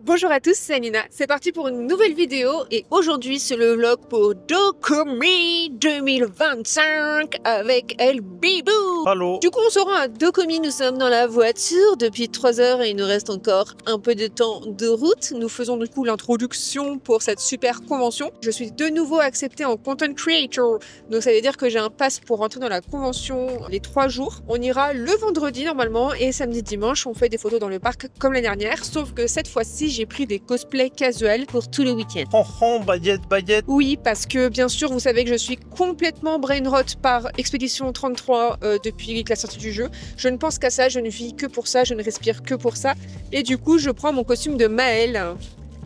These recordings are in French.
Bonjour à tous, c'est Nina. C'est parti pour une nouvelle vidéo et aujourd'hui c'est le vlog pour Dokumi 2025 avec El Bibou. Allô. Du coup on se rend à Dokumi, nous sommes dans la voiture depuis 3 heures et il nous reste encore un peu de temps de route. Nous faisons du coup l'introduction pour cette super convention. Je suis de nouveau acceptée en Content Creator, donc ça veut dire que j'ai un pass pour rentrer dans la convention les 3 jours. On ira le vendredi normalement et samedi dimanche on fait des photos dans le parc comme l'année dernière, sauf que cette fois-ci j'ai pris des cosplays casuels pour tout le week-end. Baguette. Oui, parce que bien sûr, vous savez que je suis complètement brain-rot par Expédition 33 depuis la sortie du jeu. Je ne pense qu'à ça, je ne vis que pour ça, je ne respire que pour ça. Et du coup, je prends mon costume de Maëlle.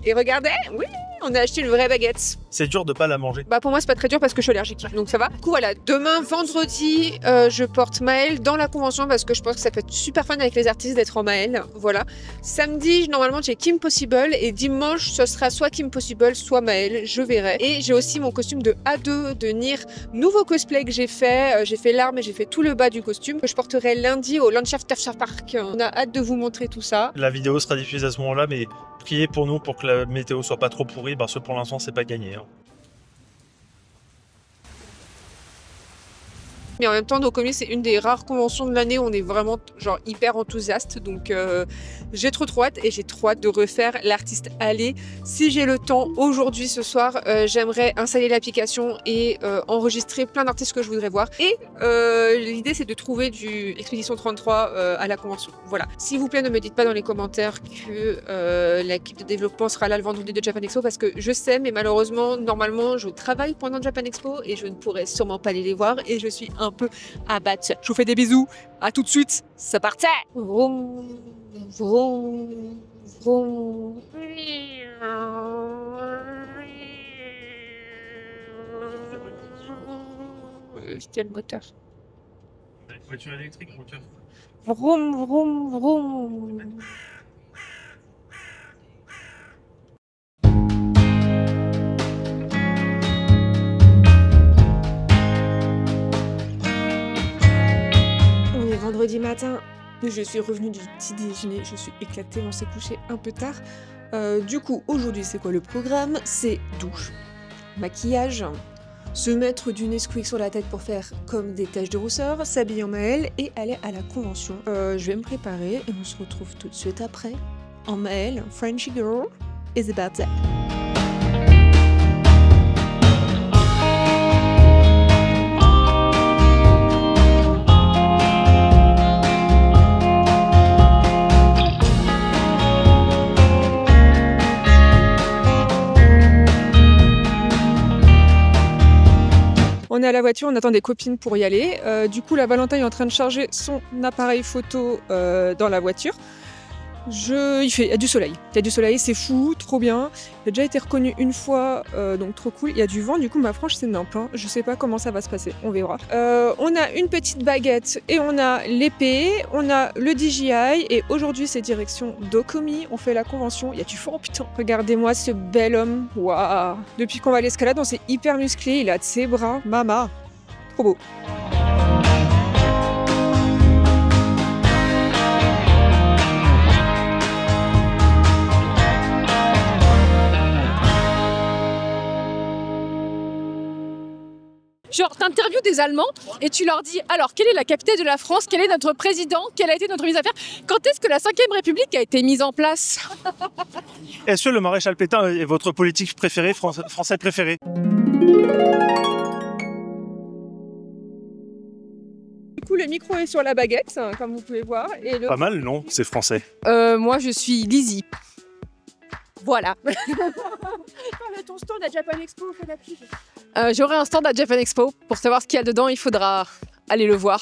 Et regardez, oui, on a acheté une vraie baguette. C'est dur de pas la manger. Bah pour moi c'est pas très dur parce que je suis allergique, donc ça va. Du coup voilà, demain vendredi je porte Maëlle dans la convention parce que je pense que ça peut être super fun avec les artistes d'être en Maëlle, voilà. Samedi normalement j'ai Kim Possible et dimanche ce sera soit Kim Possible soit Maëlle, je verrai. Et j'ai aussi mon costume de A2 de Nier, nouveau cosplay que j'ai fait l'arme et j'ai fait tout le bas du costume que je porterai lundi au Landschaft Park. On a hâte de vous montrer tout ça. La vidéo sera diffusée à ce moment-là, mais priez pour nous pour que la météo soit pas trop pourrie parce que pour l'instant c'est pas gagné. Mais en même temps, Dokumi, c'est une des rares conventions de l'année où on est vraiment genre hyper enthousiaste. Donc j'ai trop hâte et j'ai trop hâte de refaire l'artiste Allé. Si j'ai le temps aujourd'hui, ce soir, j'aimerais installer l'application et enregistrer plein d'artistes que je voudrais voir. Et l'idée, c'est de trouver du Expédition 33 à la convention. Voilà. S'il vous plaît, ne me dites pas dans les commentaires que l'équipe de développement sera là le vendredi de Japan Expo parce que je sais, mais malheureusement, normalement, je travaille pendant Japan Expo et je ne pourrai sûrement pas aller les voir et je suis un peu abattue. Je vous fais des bisous, à tout de suite, c'est parti. Vroom, vroom, vroom. C'était le moteur. Voiture électrique, moteur. Vroom, vroom, vroom. Vendredi matin, je suis revenue du petit déjeuner, je suis éclatée, on s'est couché un peu tard. Du coup, aujourd'hui, c'est quoi le programme? C'est douche, maquillage, se mettre du Nesquik sur la tête pour faire comme des taches de rousseur, s'habiller en Maëlle et aller à la convention. Je vais me préparer et on se retrouve tout de suite après en Maëlle, Frenchy Girl, is about that. On est à la voiture, on attend des copines pour y aller. Du coup, la Valentin est en train de charger son appareil photo dans la voiture. Il y a du soleil. Il y a du soleil, c'est fou, trop bien. J'ai déjà été reconnue une fois, donc trop cool. Il y a du vent, du coup ma frange c'est nimp. Hein. Je sais pas comment ça va se passer, on verra. On a une petite baguette et on a l'épée, on a le DJI et aujourd'hui c'est direction Dokumi. On fait la convention. Il y a du vent, oh, putain. Regardez-moi ce bel homme. Waouh. Depuis qu'on va à l'escalade, on s'est hyper musclé. Il a de ses bras. Mama. Trop beau. Genre, t'interviews des Allemands et tu leur dis alors, quelle est la capitale de la France, quel est notre président, quelle a été notre mise à faire, quand est-ce que la 5e République a été mise en place? Est-ce que le maréchal Pétain est votre politique préférée, français préféré? Du coup, le micro est sur la baguette, comme vous pouvez voir. Et le... Pas mal, non? C'est français. Moi, je suis Lizzie. Voilà. Ton stand à Japan Expo, fais la pub. J'aurai un stand à Japan Expo. Pour savoir ce qu'il y a dedans, il faudra aller le voir.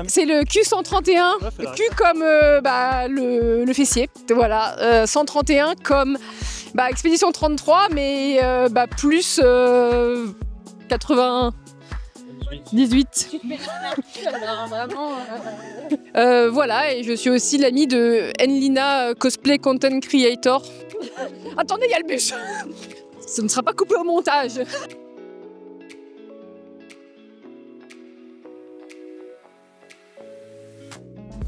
C'est le Q131, Q comme le fessier, voilà, 131 comme Expédition 33, mais plus 98. Voilà, et je suis aussi l'amie de Enlina Cosplay Content Creator. Attendez, il y a le bus. Ce ne sera pas coupé au montage.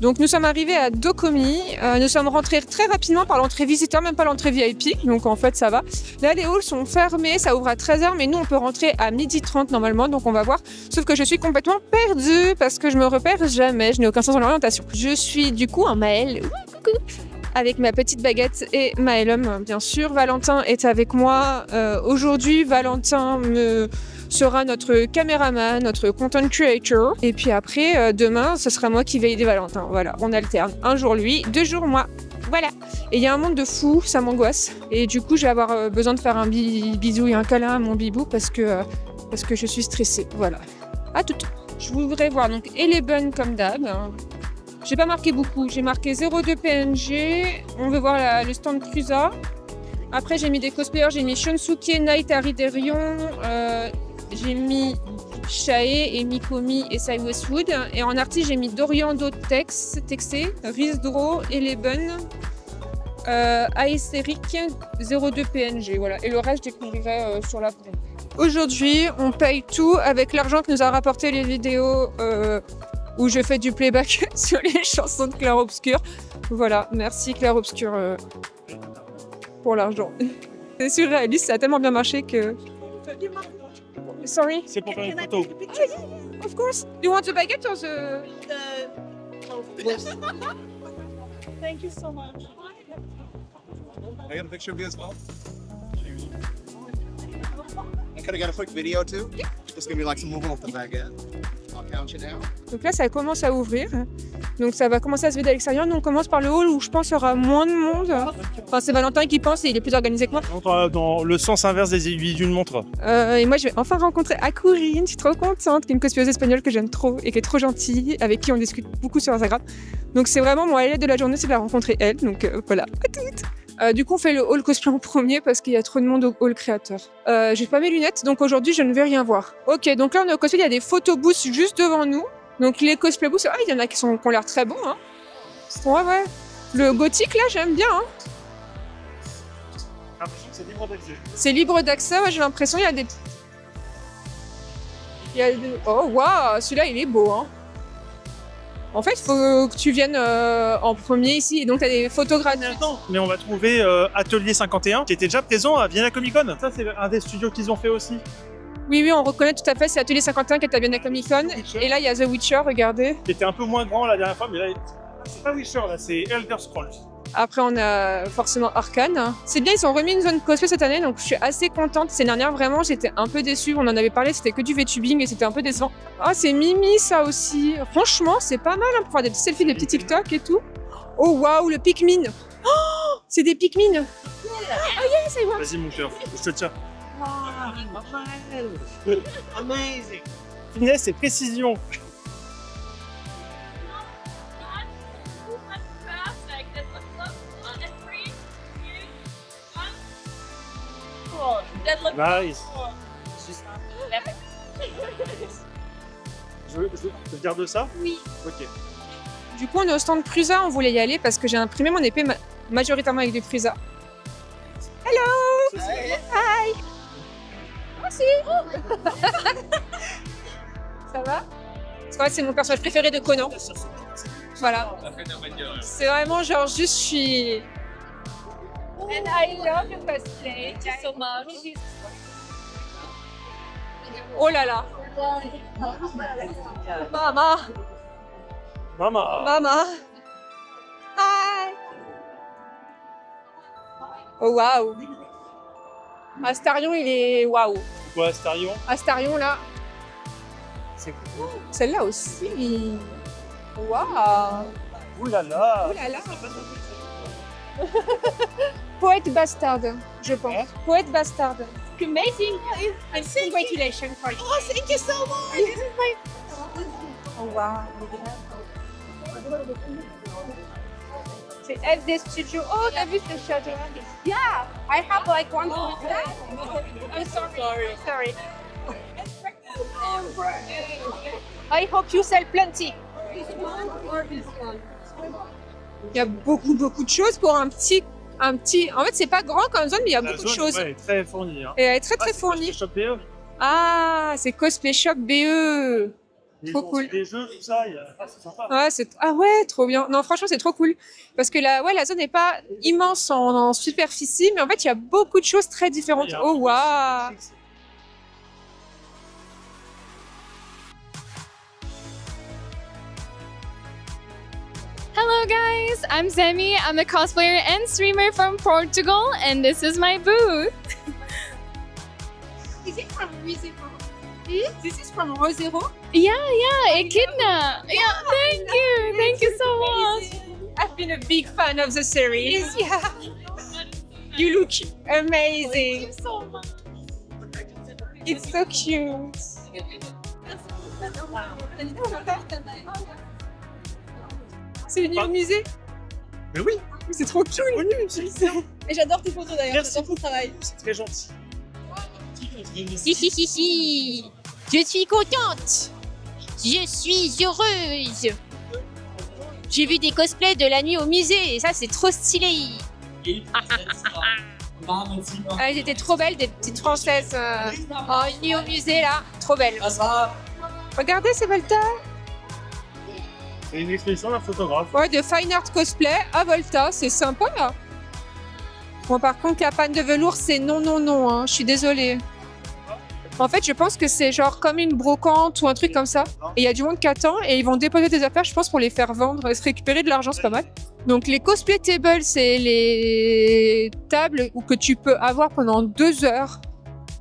Donc nous sommes arrivés à Dokomi, nous sommes rentrés très rapidement par l'entrée visiteur, même pas l'entrée VIP, donc en fait ça va. Là les halls sont fermés, ça ouvre à 13h, mais nous on peut rentrer à 12h30 normalement, donc on va voir. Sauf que je suis complètement perdue parce que je me repère jamais, je n'ai aucun sens dans l'orientation. Je suis du coup en Maëlle, avec ma petite baguette et Maëllum bien sûr. Valentin est avec moi aujourd'hui, Valentin sera notre caméraman, notre content creator. Et puis après, demain, ce sera moi qui vais aider Valentin. Voilà, on alterne. Un jour lui, 2 jours moi. Voilà. Et il y a un monde de fou, ça m'angoisse. Et du coup, je vais avoir besoin de faire un bisou et un câlin à mon bibou parce que je suis stressée. Voilà. À toutes. Je voudrais voir donc Eleven comme d'hab. J'ai pas marqué beaucoup. J'ai marqué 02 PNG. On veut voir le stand Cruza. Après, j'ai mis des cosplayers. J'ai mis Shunsuke, Night, Ariderion. J'ai mis Shae et Mikomi et Sai Westwood. Et en artiste, j'ai mis Dorian Texe, Rizdro, Eleven, Aestheric, 02 PNG. Voilà. Et le reste, je découvrirai sur la promo. Aujourd'hui, on paye tout avec l'argent que nous a rapporté les vidéos où je fais du playback sur les chansons de Clair Obscur. Voilà. Merci Clair Obscur pour l'argent. C'est surréaliste, ça a tellement bien marché que... Sorry. C'est pour faire une photo. Oh, yeah, of course. You want the baguette or the... Yes. Thank you so much. I got a picture of you as well. I could have got a quick video too. Yeah. Just give me like some movement of the baguette. I'll count you down. Donc là, ça commence à ouvrir. Donc ça va commencer à se vider à l'extérieur. Nous, on commence par le hall où je pense qu'il y aura moins de monde. Enfin, c'est Valentin qui pense et il est plus organisé que moi. Dans le sens inverse des aiguilles d'une montre. Et moi, je vais enfin rencontrer Akurine. Je suis trop contente, qui est une cosplayeuse espagnole que j'aime trop et qui est trop gentille, avec qui on discute beaucoup sur Instagram. Donc c'est vraiment mon highlight de la journée, c'est de la rencontrer elle. Donc voilà, à toutes. Du coup, on fait le hall cosplay en premier parce qu'il y a trop de monde au hall créateur. J'ai pas mes lunettes, donc aujourd'hui, je ne vais rien voir. Ok, donc là, on est au cosplay, il y a des photobooths juste devant nous. Donc les cosplay booths, il y en a qui ont l'air très bons. Hein. Ouais. Le gothique, là, j'aime bien. Hein. J'ai l'impression que c'est libre d'accès. C'est libre d'accès, ouais, j'ai l'impression, il y a des... Oh, waouh, celui-là, il est beau. Hein. En fait, il faut que tu viennes en premier ici, et donc tu as des photographes. Mais on va trouver Atelier 51, qui était déjà présent à Vienna Comic Con. Ça, c'est un des studios qu'ils ont fait aussi. Oui, on reconnaît tout à fait, c'est Atelier 51 qui est à Vienna Comic Con. Et là, il y a The Witcher, regardez. Qui était un peu moins grand la dernière fois, mais là, c'est pas Witcher, là, c'est Elder Scrolls. Après, on a forcément Arcane. C'est bien, ils ont remis une zone cosplay cette année, donc je suis assez contente. Cette dernière, vraiment, j'étais un peu déçue. On en avait parlé, c'était que du VTubing et c'était un peu décevant. Ah, c'est Mimi, ça aussi. Franchement, c'est pas mal hein, pour faire des petits selfies, des petits TikTok et tout. Oh, waouh, le Pikmin. Oh, c'est des Pikmin. Oh, yes, I want. Vas-y, mon cœur, je te tiens. Amazing. Finesse et précision. Nice. Je garde ça? Oui. Ok. Du coup, on est au stand Prusa, on voulait y aller parce que j'ai imprimé mon épée majoritairement avec du Prusa. Hello! Hi! Merci! Ça va? C'est mon personnage préféré de Conan. Voilà. C'est vraiment genre juste, je suis... And I love your cosplay. Thank you so much. Oh là là. Mama. Hi. Oh waouh. Astarion, il est waouh. Quoi, Astarion? Astarion là. C'est cool. Celle-là aussi. Waouh. Ouh là là. Poète bastard, je pense. Hein? Poète bastard. Amazing! And congratulations for you. Oh, thank you so much! This is my... Oh wow. C'est FD Studio. Oh, t'as vu ce château? Yeah, I have like one. I'm sorry. I hope you sell plenty. Il y a beaucoup de choses pour un petit. En fait, c'est pas grand comme zone, mais il y a beaucoup de choses. Ouais, elle est très fournie. Hein. Et elle est très fournie. Shop BE. Ah, c'est Cosplay Shop BE. Trop cool. Les jeux, tout ça, c'est sympa. Ouais, ah ouais, trop bien. Non, franchement, c'est trop cool. Parce que la zone n'est pas immense en superficie, mais en fait, il y a beaucoup de choses très différentes. Oh, waouh! Hello guys, I'm Zemi. I'm a cosplayer and streamer from Portugal, and this is my booth. Is it from Rosero? This is from Rosero? Yeah, Echidna. Yeah, thank you so much. I've been a big fan of the series. Yeah. You look amazing. Thank you so much. It's so cute. C'est venu au musée? Mais oui, C'est trop cool. Et j'adore tes photos d'ailleurs, Merci. j'adore ton travail. c'est très gentil. Si. Je suis contente. Je suis heureuse. J'ai vu des cosplays de la nuit au musée et ça c'est trop stylé. Ah, elles étaient trop belles, des petites françaises. Une nuit au musée là, trop belles. Regardez, c'est Volta. C'est une exposition d'un photographe. Ouais, de Fine Art Cosplay à Volta, c'est sympa là. Bon, par contre, la panne de velours, c'est non, hein. Je suis désolée. En fait, je pense que c'est genre comme une brocante ou un truc comme ça. Et il y a du monde qui attend et ils vont déposer des affaires, je pense, pour les faire vendre et se récupérer de l'argent, c'est pas mal. Donc, les cosplay tables, c'est les tables que tu peux avoir pendant 2 heures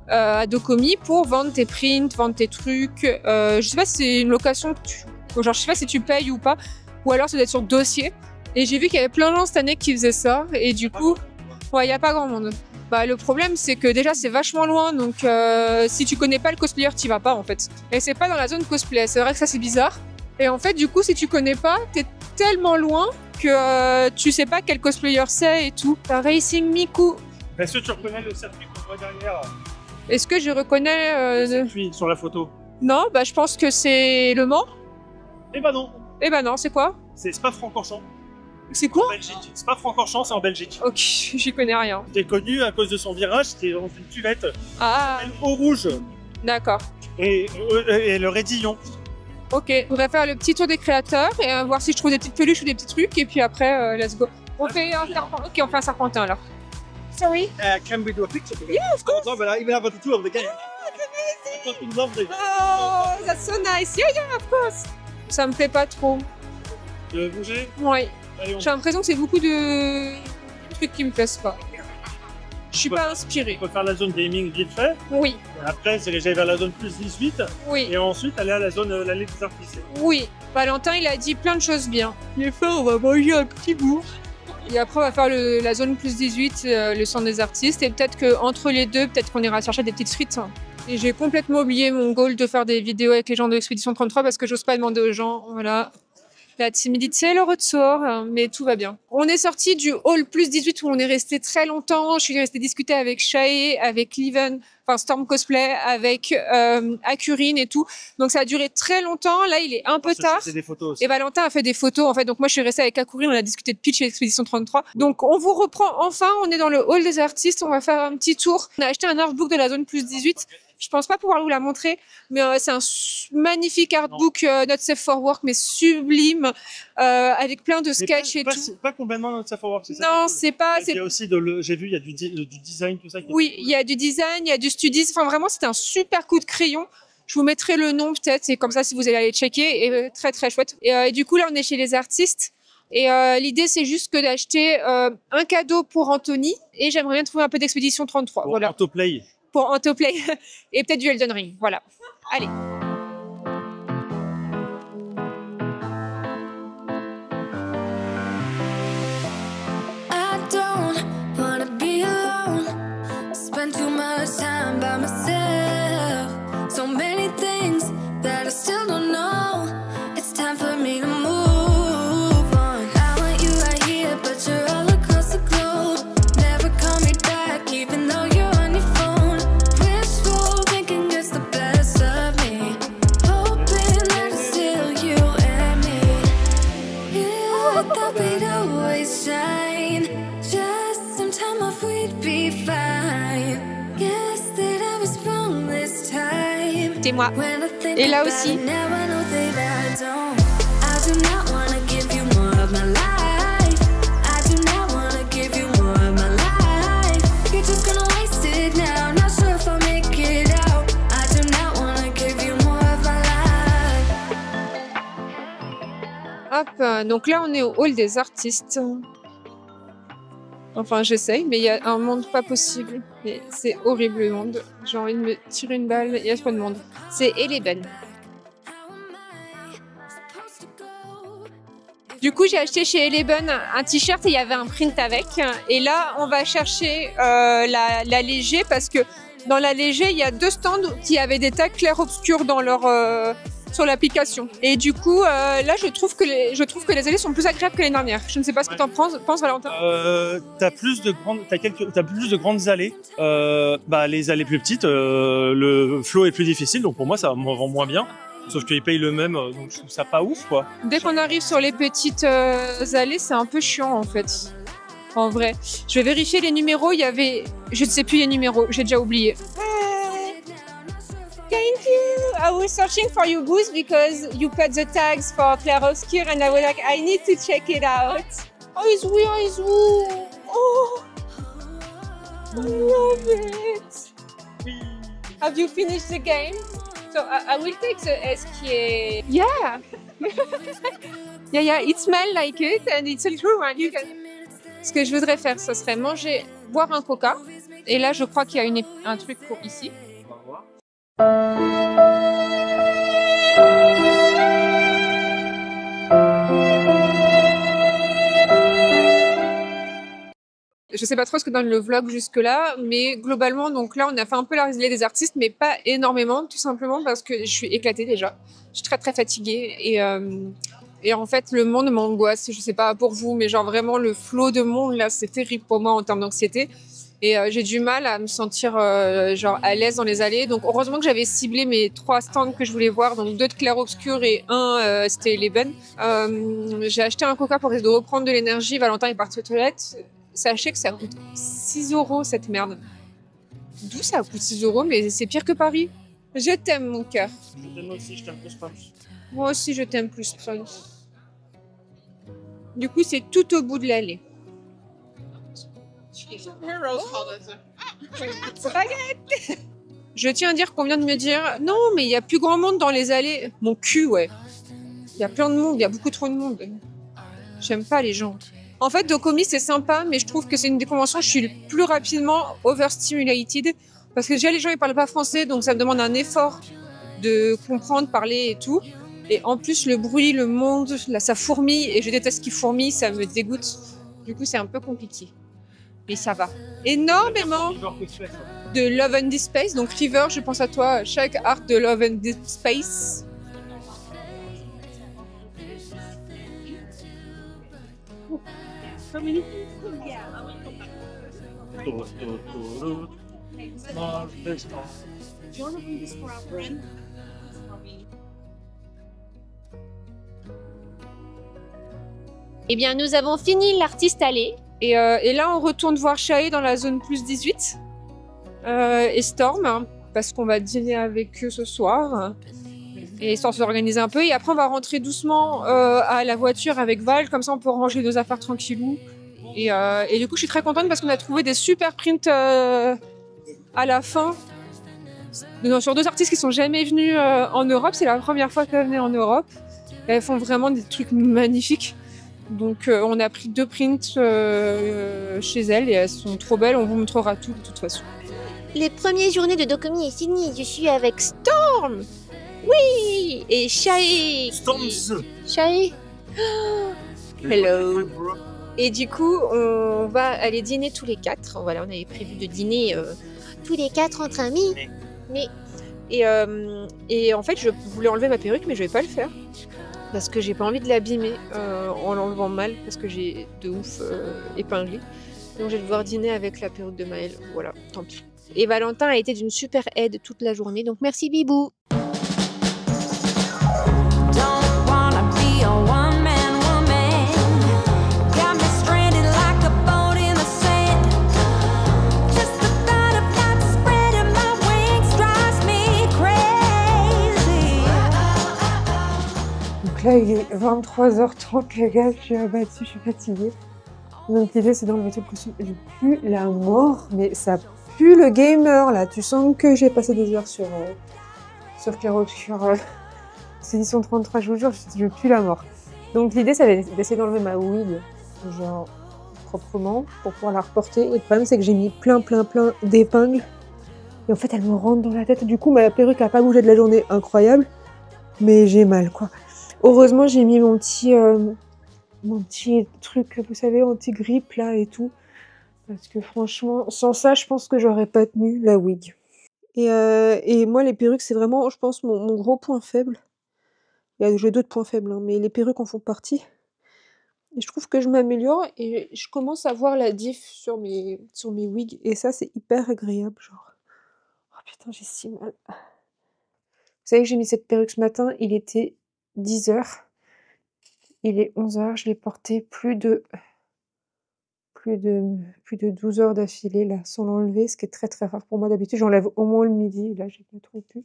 à Docomi pour vendre tes prints, vendre tes trucs. Je sais pas si c'est une location que genre, je sais pas si tu payes ou pas, ou alors ça doit être sur dossier. Et j'ai vu qu'il y avait plein de gens cette année qui faisaient ça, et du coup, ouais, il n'y a pas grand monde. Bah, le problème, c'est que déjà, c'est vachement loin, donc si tu connais pas le cosplayer, t'y vas pas en fait. Et c'est pas dans la zone cosplay, c'est vrai que ça, c'est bizarre. Et en fait, du coup, si tu connais pas, t'es tellement loin que tu sais pas quel cosplayer c'est et tout. T'as Racing Miku. Est-ce que tu reconnais le circuit qu'on voit derrière? Est-ce que je reconnais Puis sur la photo. Non, bah, je pense que c'est Le Mans. Eh ben non, Eh ben non, c'est quoi? c'est Spa-Francorchamps. C'est quoi? En Belgique. Spa-Francorchamps, c'est en Belgique. Ok, j'y connais rien. C'était connu à cause de son virage, c'était dans une cuvette Ah, au rouge d'accord. et le raidillon. Ok, on va faire le petit tour des créateurs et voir si je trouve des petites peluches ou des petits trucs et puis après, let's go. On fait un serpentin. Ok, on fait un serpentin alors. Sorry. Can we do a picture? Yeah, of course. But I even have a tattoo of the game. Fucking lovely. Oh, that's so nice. Yeah, of course. Ça me plaît pas trop. Tu veux bouger? Ouais. Allez, on J'ai l'impression que c'est beaucoup de trucs qui me plaisent pas. Je suis pas inspirée. peut faire la zone gaming vite fait. Oui, Et après, c'est aller vers la zone plus 18. oui, Et ensuite, aller à la zone l'allée des artistes. oui. Valentin, il a dit plein de choses bien. Les fois, on va manger un petit bout. Et après, on va faire la zone plus 18, le centre des artistes. Et peut-être qu'entre les deux, peut-être qu'on ira chercher des petites frites. Et j'ai complètement oublié mon goal de faire des vidéos avec les gens de l'Expédition 33 parce que j'ose pas demander aux gens. Voilà. La timidité, le ressort, mais tout va bien. On est sorti du hall plus 18 où on est resté très longtemps. Je suis restée discuter avec Shae, avec Liven, enfin Storm Cosplay, avec Akurine et tout. Donc ça a duré très longtemps. Là, il est un peu tard. C'est des photos aussi. Et Valentin a fait des photos, en fait. Donc moi, je suis restée avec Akurine, on a discuté de pitch et Expédition 33. Donc on vous reprend enfin, on est dans le hall des artistes, on va faire un petit tour. On a acheté un artbook de la zone plus 18. Je pense pas pouvoir vous la montrer, mais c'est un magnifique artbook Not Safe for Work, mais sublime, avec plein de sketchs et tout. C'est pas complètement notre savoir. Non, c'est pas. Il y a aussi, j'ai vu, il y a du design, tout ça. Oui, il y a du design, il y a du studies. Enfin, vraiment, c'était un super coup de crayon. Je vous mettrai le nom peut-être, et comme ça, si vous allez aller checker, et très très chouette. Et du coup, là, on est chez les artistes. Et l'idée, c'est juste que d'acheter un cadeau pour Anthony, et j'aimerais bien trouver un peu d'Expédition 33. Pour Voilà. Autoplay. Pour Autoplay et peut-être du Elden Ring. Voilà. Allez. I don't wanna be alone. Spend too much time by myself. So many things that I still don't know. It's time for me to move on. I want you right here, but you're all across the globe. Never call me back, even though you're on your phone. Wishful thinking gets the best of me. Hoping that it's still you and me. Yeah, I thought we'd always shine. Just some time off, we'd be fine. Guess that I was wrong this time. C'est moi. When I think Et là about aussi. it, now I know that I don't. I do not wanna give you more of my life. I do not wanna give you more of my life. You're just gonna waste it now. Not sure if I'll make it out. I do not wanna give you more of my life. Hop, donc là on est au hall des artistes. Enfin j'essaye, mais il y a un monde pas possible. Et c'est horrible le monde. J'ai envie de me tirer une balle, il y a trop de monde. C'est Eleven. Du coup j'ai acheté chez Eleven un t-shirt et il y avait un print avec. Et là on va chercher la léger parce que dans la léger il y a 2 stands qui avaient des tags clairs-obscurs dans leur... sur l'application. Et du coup, là, je trouve que les allées sont plus agréables que l'année dernière. Je ne sais pas ce que tu en penses, Valentin. T'as plus de grandes allées. Les allées plus petites, le flow est plus difficile, donc pour moi, ça me vend moins bien. Sauf qu'ils payent le même, donc je trouve ça pas ouf, quoi. Dès qu'on arrive sur les petites allées, c'est un peu chiant, en fait. En vrai. Je vais vérifier les numéros. Il y avait... Je ne sais plus les numéros. J'ai déjà oublié. Thank you. I was searching for your booth because you put the tags for clair-obscur and I was like, I need to check it out. Oh, it's weird. Oh, I love it. Have you finished the game? So I will take the SKA. Yeah. yeah, it smells like it and it's true. And you can... Ce que je voudrais faire, ce serait boire un coca. Et là, je crois qu'il y a un truc pour ici. Je sais pas trop ce que donne le vlog jusque-là, mais globalement, donc là, on a fait un peu la résiliée des artistes, mais pas énormément, tout simplement parce que je suis éclatée déjà. Je suis très très fatiguée et en fait, le monde m'angoisse. Je sais pas pour vous, mais genre vraiment le flot de monde là, c'est terrible pour moi en termes d'anxiété. Et j'ai du mal à me sentir genre à l'aise dans les allées. Donc heureusement que j'avais ciblé mes 3 stands que je voulais voir, donc 2 de clair-obscur et un c'était Eleven. J'ai acheté un coca pour essayer de reprendre de l'énergie. Valentin est parti aux toilettes. Sachez que ça coûte 6 € cette merde. D'où ça coûte 6 €, mais c'est pire que Paris. Je t'aime mon cœur. Je t'aime aussi, je t'aime plus Prince. Moi aussi je t'aime plus Prince. Du coup c'est tout au bout de l'allée. Je tiens à dire qu'on vient de me dire non mais il y a plus grand monde dans les allées. Mon cul ouais. Il y a plein de monde, il y a beaucoup trop de monde. J'aime pas les gens. En fait Docomi c'est sympa mais je trouve que c'est une des conventions où je suis le plus rapidement overstimulated parce que déjà les gens ils parlent pas français donc ça me demande un effort de comprendre, parler et tout. Et en plus le bruit, le monde, là ça fourmille et je déteste qu'il fourmille, ça me dégoûte. Du coup c'est un peu compliqué. Mais ça va. Énormément de Love and Deep Space. Donc River, je pense à toi. Chaque art de Love and Deep Space. Eh bien, nous avons fini l'artiste allée. Et là, on retourne voir Shae dans la zone plus 18 et Storm, hein, parce qu'on va dîner avec eux ce soir. Et histoire de s'organiser un peu. Et après, on va rentrer doucement à la voiture avec Val, comme ça on peut ranger nos affaires tranquillou. Et du coup, je suis très contente parce qu'on a trouvé des super prints à la fin. Sur 2 artistes qui sont jamais venus en Europe. C'est la première fois qu'elles venaient en Europe. Et elles font vraiment des trucs magnifiques. Donc on a pris 2 prints chez elles et elles sont trop belles, on vous montrera tout de toute façon. Les premières journées de Docomi est fini, je suis avec Storm. Oui, et Shae. Storms. Shae. Hello. Et du coup, on va aller dîner tous les 4. Voilà, on avait prévu de dîner Tous les 4 entre amis. et en fait, je voulais enlever ma perruque mais je vais pas le faire. Parce que j'ai pas envie de l'abîmer en l'enlevant mal, parce que j'ai de ouf épinglé. Donc je vais devoir dîner avec la perruque de Maëlle. Voilà, tant pis. Et Valentin a été d'une super aide toute la journée, donc merci Bibou. 23h30 les gars, je suis abattue, je suis fatiguée. Donc l'idée c'est d'enlever tout le costume. Je pue la mort, mais ça pue le gamer là. Tu sens que j'ai passé des heures sur Clair-Obscur. C'est édition 33, je vous jure, je pue la mort. Donc l'idée c'est d'essayer d'enlever ma wig, genre proprement, pour pouvoir la reporter. Et le problème c'est que j'ai mis plein d'épingles. Et en fait elle me rentre dans la tête. Du coup ma perruque a pas bougé de la journée, incroyable. Mais j'ai mal quoi. Heureusement j'ai mis mon petit truc, vous savez, anti-grippe là et tout. Parce que franchement, sans ça, je pense que j'aurais pas tenu la wig. Et moi, les perruques, c'est vraiment, je pense, mon gros point faible. J'ai d'autres points faibles, hein, mais les perruques en font partie. Et je trouve que je m'améliore et je commence à voir la diff sur mes wigs. Et ça, c'est hyper agréable, genre. Oh putain, j'ai si mal. Vous savez que j'ai mis cette perruque ce matin, il était 10h. Il est 11h, je l'ai portée plus de 12 heures d'affilée, là, sans l'enlever, ce qui est très rare pour moi. D'habitude, j'enlève au moins le midi, là, j'ai pas trop pu.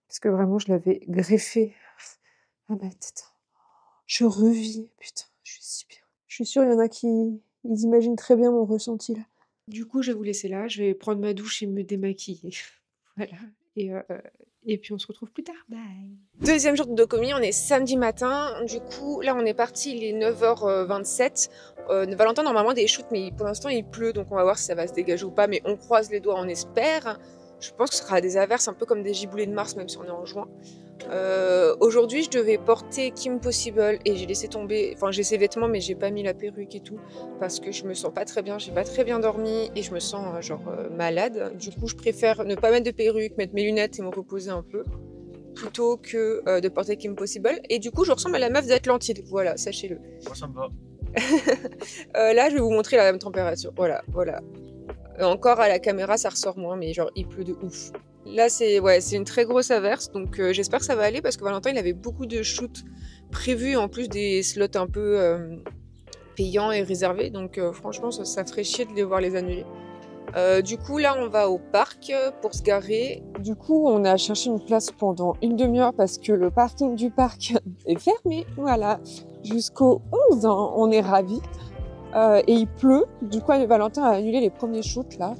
Parce que vraiment, je l'avais greffé à ma tête. Je revis, putain, je suis si bien. Je suis sûre, il y en a qui ils imaginent très bien mon ressenti, là. Du coup, je vais vous laisser là, je vais prendre ma douche et me démaquiller. Voilà. Et puis on se retrouve plus tard, bye. Deuxième jour de Dokomi, on est samedi matin. Du coup, là on est parti, il est 9h27. Valentin normalement des shoots, mais pour l'instant il pleut, donc on va voir si ça va se dégager ou pas. Mais on croise les doigts, on espère. Je pense que ce sera des averses un peu comme des giboulées de mars, même si on est en juin. Aujourd'hui, je devais porter Kim Possible et j'ai laissé tomber. Enfin, j'ai ses vêtements, mais j'ai pas mis la perruque et tout parce que je me sens pas très bien. J'ai pas très bien dormi et je me sens malade. Du coup, je préfère ne pas mettre de perruque, mettre mes lunettes et me reposer un peu plutôt que de porter Kim Possible. Et du coup, je ressemble à la meuf d'Atlantide. Voilà, sachez-le. Moi, ça me va. Là, je vais vous montrer la même température. Voilà. Encore à la caméra, ça ressort moins, mais genre il pleut de ouf. Là, c'est une très grosse averse, donc j'espère que ça va aller parce que Valentin, il avait beaucoup de shoots prévus, en plus des slots un peu payants et réservés, donc franchement, ça ferait chier de devoir les annuler. Du coup, là, on va au parc pour se garer. Du coup, on a cherché une place pendant une demi-heure parce que le parking du parc est fermé, voilà, jusqu'au 11, hein, on est ravis. Et il pleut, du coup Valentin a annulé les premiers shoots là.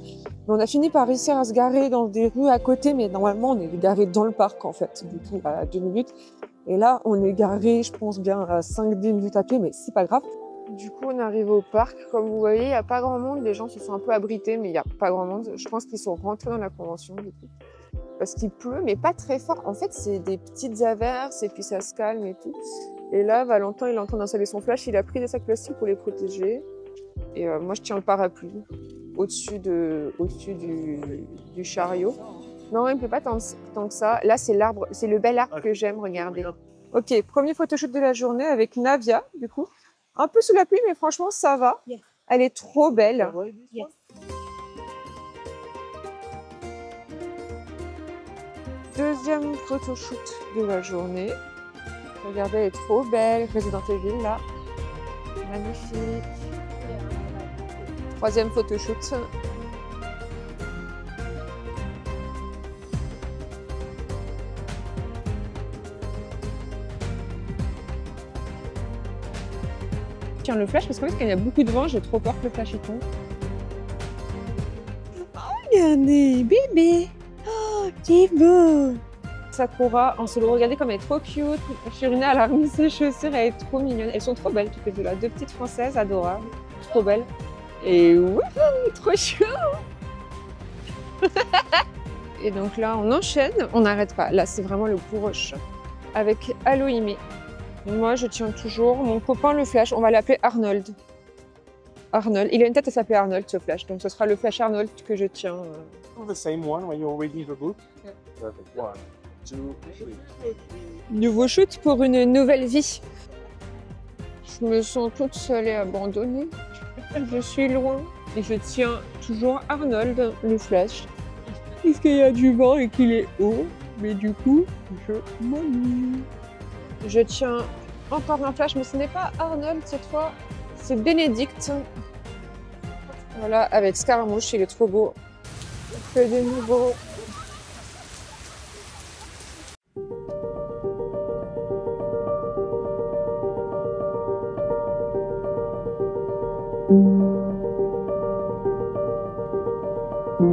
Mais on a fini par réussir à se garer dans des rues à côté, mais normalement on est garé dans le parc en fait, du coup à 2 minutes. Et là on est garé, je pense bien à 5-10 minutes à pied, mais c'est pas grave. Du coup on arrive au parc, comme vous voyez, il n'y a pas grand monde, les gens se sont un peu abrités, mais il n'y a pas grand monde. Je pense qu'ils sont rentrés dans la convention du coup. Parce qu'il pleut, mais pas très fort. En fait c'est des petites averses et puis ça se calme et tout. Et là, Valentin, il est en train d'installer son flash. Il a pris des sacs plastiques pour les protéger. Et moi, je tiens le parapluie au-dessus du chariot. Non, il ne pleut pas tant que ça. Là, c'est l'arbre, c'est le bel arbre que j'aime regarder. Ok, premier photoshoot de la journée avec Navia, du coup. Un peu sous la pluie, mais franchement, ça va. Yes. Elle est trop belle. Yes. Deuxième photoshoot de la journée. Regardez, elle est trop belle, Resident Evil là. Magnifique. Troisième photoshoot. Tiens, le flash, parce qu'en fait, quand il y a beaucoup de vent, j'ai trop peur que le flash y tombe. Oh, regardez, bébé. Oh, c'est beau. Sakura en solo, regardez comme elle est trop cute. Shirina, elle a remis ses chaussures, elle est trop mignonne. Elles sont trop belles toutes les deux là, deux petites françaises adorables, trop belles. Et wouhou, trop chaud. Et donc là, on enchaîne, on n'arrête pas. Là, c'est vraiment le gros rush avec Aloïmé. Moi, je tiens toujours mon copain le flash. On va l'appeler Arnold. Arnold. Il a une tête à s'appeler Arnold, ce flash. Donc, ce sera le flash Arnold que je tiens. The same one when you're waiting for book. Perfect. 1, 2, 3. Nouveau shoot pour une nouvelle vie. Je me sens toute seule et abandonnée. Je suis loin. Et je tiens toujours Arnold, le flash. Parce qu'il y a du vent et qu'il est haut. Mais du coup, je m'ennuie. Je tiens encore un flash, mais ce n'est pas Arnold cette fois. C'est Bénédicte. Voilà, avec Scaramouche, il est trop beau. Que des nouveaux. Voilà,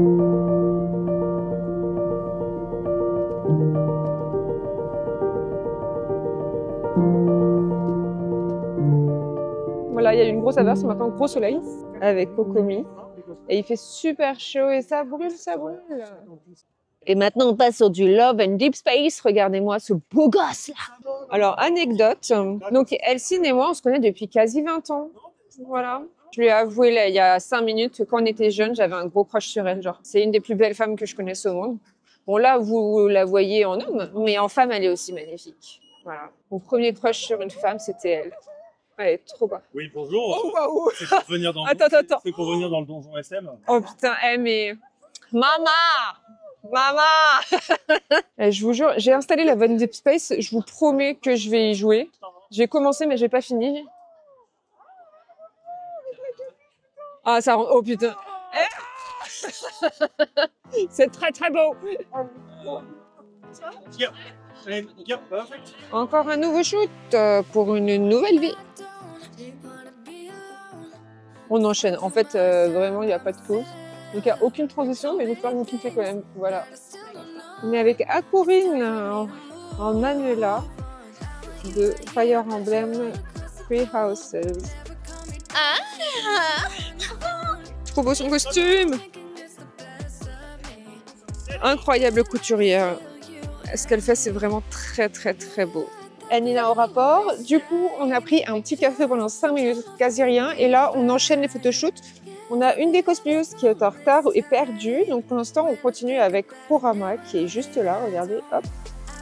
il y a eu une grosse averse, maintenant gros soleil avec Kokomi. Et il fait super chaud et ça brûle, ça brûle. Et maintenant, on passe sur du Love and Deep Space. Regardez-moi ce beau gosse là. Alors, anecdote. Donc, Elsine et moi, on se connaît depuis quasi 20 ans. Voilà. Je lui ai avoué là, il y a 5 minutes que quand on était jeunes, j'avais un gros crush sur elle. Genre, c'est une des plus belles femmes que je connaisse au monde. Bon, là, vous la voyez en homme, mais en femme, elle est aussi magnifique. Voilà. Mon premier crush sur une femme, c'était elle. Elle est trop belle. Oui, bonjour. Oh, waouh. C'est pour venir dans Attends. C'est pour venir dans le donjon SM. Oh putain, mais... Maman Je vous jure, j'ai installé la Van Deep Space, je vous promets que je vais y jouer. J'ai commencé, mais j'ai pas fini. Ah, ça rend... Oh putain. C'est très très beau. Encore un nouveau shoot pour une nouvelle vie. On enchaîne. En fait, vraiment, il n'y a pas de pause. Donc, il n'y a aucune transition, mais j'espère que vous kiffez quand même. Voilà. On est avec Akurine en Manuela de Fire Emblem Three Houses. Trop beau son costume. Incroyable couturière. Ce qu'elle fait, c'est vraiment très, très, très beau. Nina au rapport. Du coup, on a pris un petit café pendant 5 minutes, quasi rien. Et là, on enchaîne les photoshoots. On a une des cosplayeuses qui est en retard et perdue. Donc, pour l'instant, on continue avec Kurama, qui est juste là. Regardez, hop.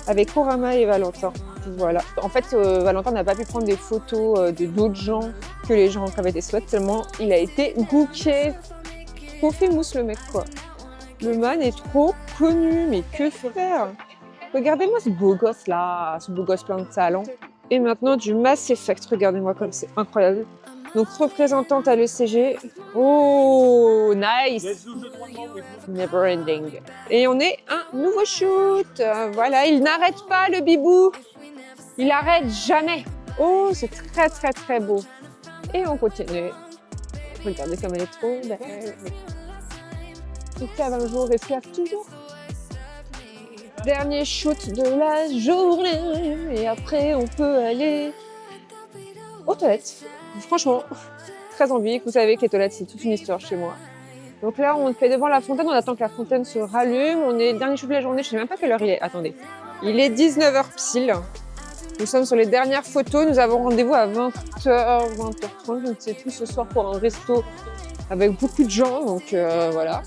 Avec Kurama et Valentin. Voilà. En fait, Valentin n'a pas pu prendre des photos de d'autres gens que les gens qui avaient des sweats, tellement il a été gooké. Trop fait mousse, le mec, quoi. Le man est trop connu, mais que faire? Regardez-moi ce beau gosse là, ce beau gosse plein de talent. Et maintenant du Mass Effect, regardez-moi comme c'est incroyable. Donc représentante à l'ECG. Oh, nice. Never ending. Et on est un nouveau shoot. Voilà, il n'arrête pas le bibou. Il arrête jamais. Oh, c'est très très très beau. Et on continue. Regardez comme elle est trop belle. Esclave un jour, esclave toujours. Dernier shoot de la journée. Et après, on peut aller aux toilettes. Franchement, très envie. Vous savez que les toilettes, c'est toute une histoire chez moi. Donc là, on fait devant la fontaine. On attend que la fontaine se rallume. On est dernier shoot de la journée. Je sais même pas quelle heure il est. Attendez. Il est 19h pile. Nous sommes sur les dernières photos. Nous avons rendez-vous à 20h, 20h30. Je ne sais plus ce soir pour un resto avec beaucoup de gens. Donc voilà.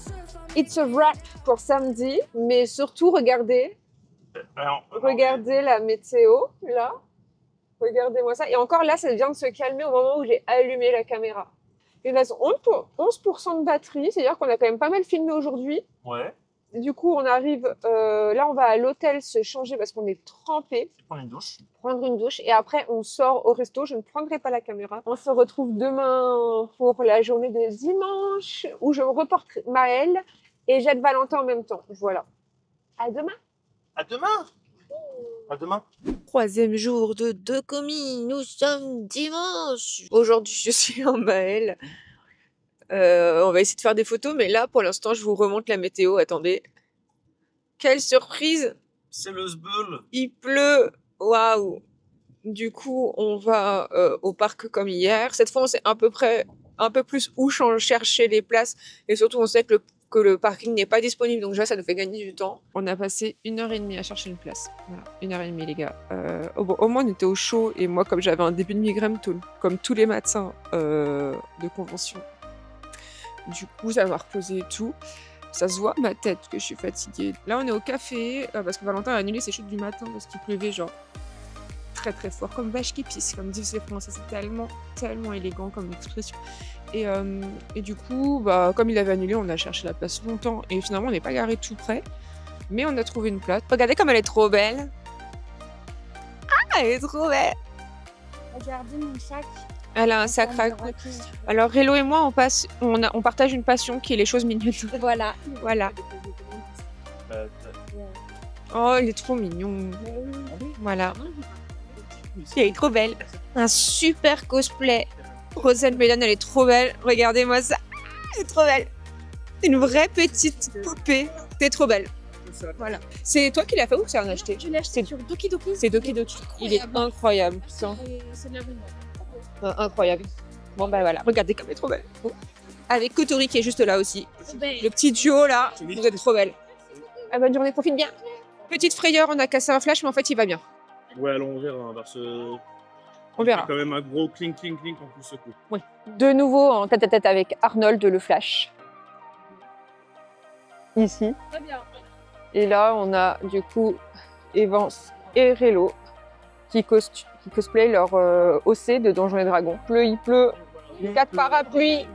It's a wrap pour samedi, mais surtout, regardez la météo, là. Regardez-moi ça. Et encore là, ça vient de se calmer au moment où j'ai allumé la caméra. Il reste 11% de batterie, c'est-à-dire qu'on a quand même pas mal filmé aujourd'hui. Ouais. Et du coup, on arrive, là, on va à l'hôtel se changer parce qu'on est trempé. Prendre une douche. Prendre une douche. Et après, on sort au resto. Je ne prendrai pas la caméra. On se retrouve demain pour la journée de dimanche où je reporte Maëlle et Jade Valentin en même temps. Voilà. À demain. À demain. À demain. 3e jour de Dokomi. Nous sommes dimanche. Aujourd'hui, je suis en Maëlle. On va essayer de faire des photos, mais là, pour l'instant, je vous remonte la météo. Attendez. Quelle surprise! C'est le sbeul. Il pleut. Waouh! Du coup, on va au parc comme hier. Cette fois, on sait à peu près un peu plus où chercher les places. Et surtout, on sait que le parking n'est pas disponible. Donc déjà, ça nous fait gagner du temps. On a passé 1h30 à chercher une place. Voilà, 1h30, les gars. Au moins, on était au chaud. Et moi, comme j'avais un début de migraine, comme tous les matins de convention, du coup, ça m'a reposé et tout. Ça se voit ma tête que je suis fatiguée. Là, on est au café parce que Valentin a annulé ses shoots du matin parce qu'il pleuvait genre très très fort, comme vache qui pisse, comme disent les Français. C'est tellement, tellement élégant comme expression. Et du coup, bah, comme il avait annulé, on a cherché la place longtemps et finalement, on n'est pas garé tout près. Mais on a trouvé une place. Regardez comme elle est trop belle. Ah, elle est trop belle. Regardez mon sac. Elle a un sac raconte. Alors, Rélo et moi, on partage une passion qui est les choses mignonnes. Voilà. Voilà. Oh, il est trop mignon. Voilà. Elle est trop belle. Un super cosplay. Roselle Mélan, elle est trop belle. Regardez-moi ça. Elle est trop belle. Une vraie petite poupée. T'es trop belle. Voilà. C'est toi qui l'as fait ou c'est un acheté? Je l'ai acheté sur Doki Doki. C'est Doki Doki. Il est incroyable. C'est de la rumeur. Incroyable. Bon bah voilà, regardez comme elle est trop belle. Avec Kotori qui est juste là aussi. Le petit duo là, vous êtes trop belle. Ah, bonne journée, profite bien. Petite frayeur, on a cassé un flash mais en fait il va bien. Ouais, alors on verra. Parce que... On verra. C'est quand même un gros clink en plus ce coup. Oui. De nouveau en tête à tête avec Arnold le flash. Ici. Très bien. Et là, on a du coup Evans et Relo qui cosplay leur OC de Donjons et Dragons. Il pleut, 4 parapluies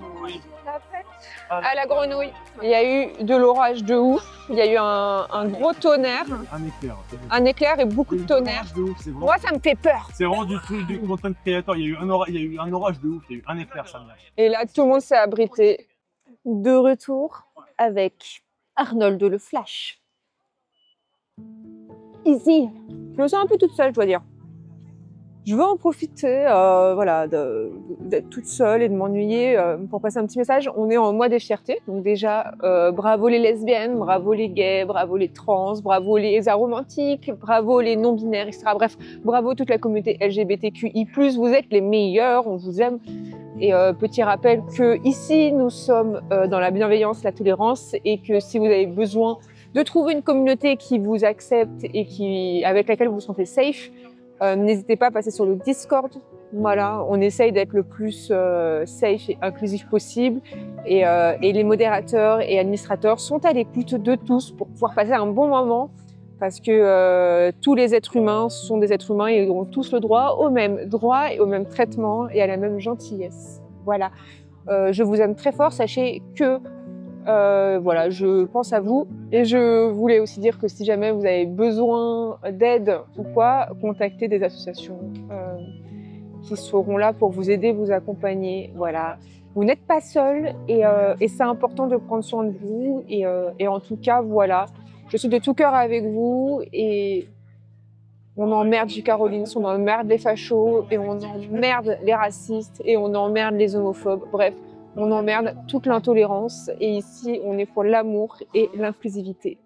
à la grenouille. Il y a eu de l'orage de ouf, il y a eu un gros tonnerre. Un éclair et beaucoup de tonnerre. Moi, ça me fait peur. C'est vraiment du truc du content creator. Il y a eu un orage de ouf, il y a eu un éclair, ça me lâche. Et là, tout le monde s'est abrité. De retour avec Arnold le Flash. Easy. Je me sens un peu toute seule, je dois dire. Je veux en profiter, voilà, d'être toute seule et de m'ennuyer pour passer un petit message. On est en mois des fiertés, donc déjà, bravo les lesbiennes, bravo les gays, bravo les trans, bravo les aromantiques, bravo les non-binaires, etc. Bref, bravo toute la communauté LGBTQI+, vous êtes les meilleurs, on vous aime. Et petit rappel que ici, nous sommes dans la bienveillance, la tolérance, et que si vous avez besoin de trouver une communauté qui vous accepte et avec laquelle vous vous sentez safe, n'hésitez pas à passer sur le Discord. Voilà, on essaye d'être le plus safe et inclusif possible. Et les modérateurs et administrateurs sont à l'écoute de tous pour pouvoir passer un bon moment. Parce que tous les êtres humains sont des êtres humains et ils ont tous le droit au même droit et au même traitement et à la même gentillesse. Voilà. Je vous aime très fort. Sachez que voilà, je pense à vous. Et je voulais aussi dire que si jamais vous avez besoin d'aide ou quoi, contactez des associations qui seront là pour vous aider, vous accompagner. Voilà. Vous n'êtes pas seul et c'est important de prendre soin de vous. Et en tout cas, voilà. Je suis de tout cœur avec vous et on emmerde J.K. Rowling, on emmerde les fachos et on emmerde les racistes et on emmerde les homophobes. Bref, on emmerde toute l'intolérance et ici, on est pour l'amour et l'inclusivité.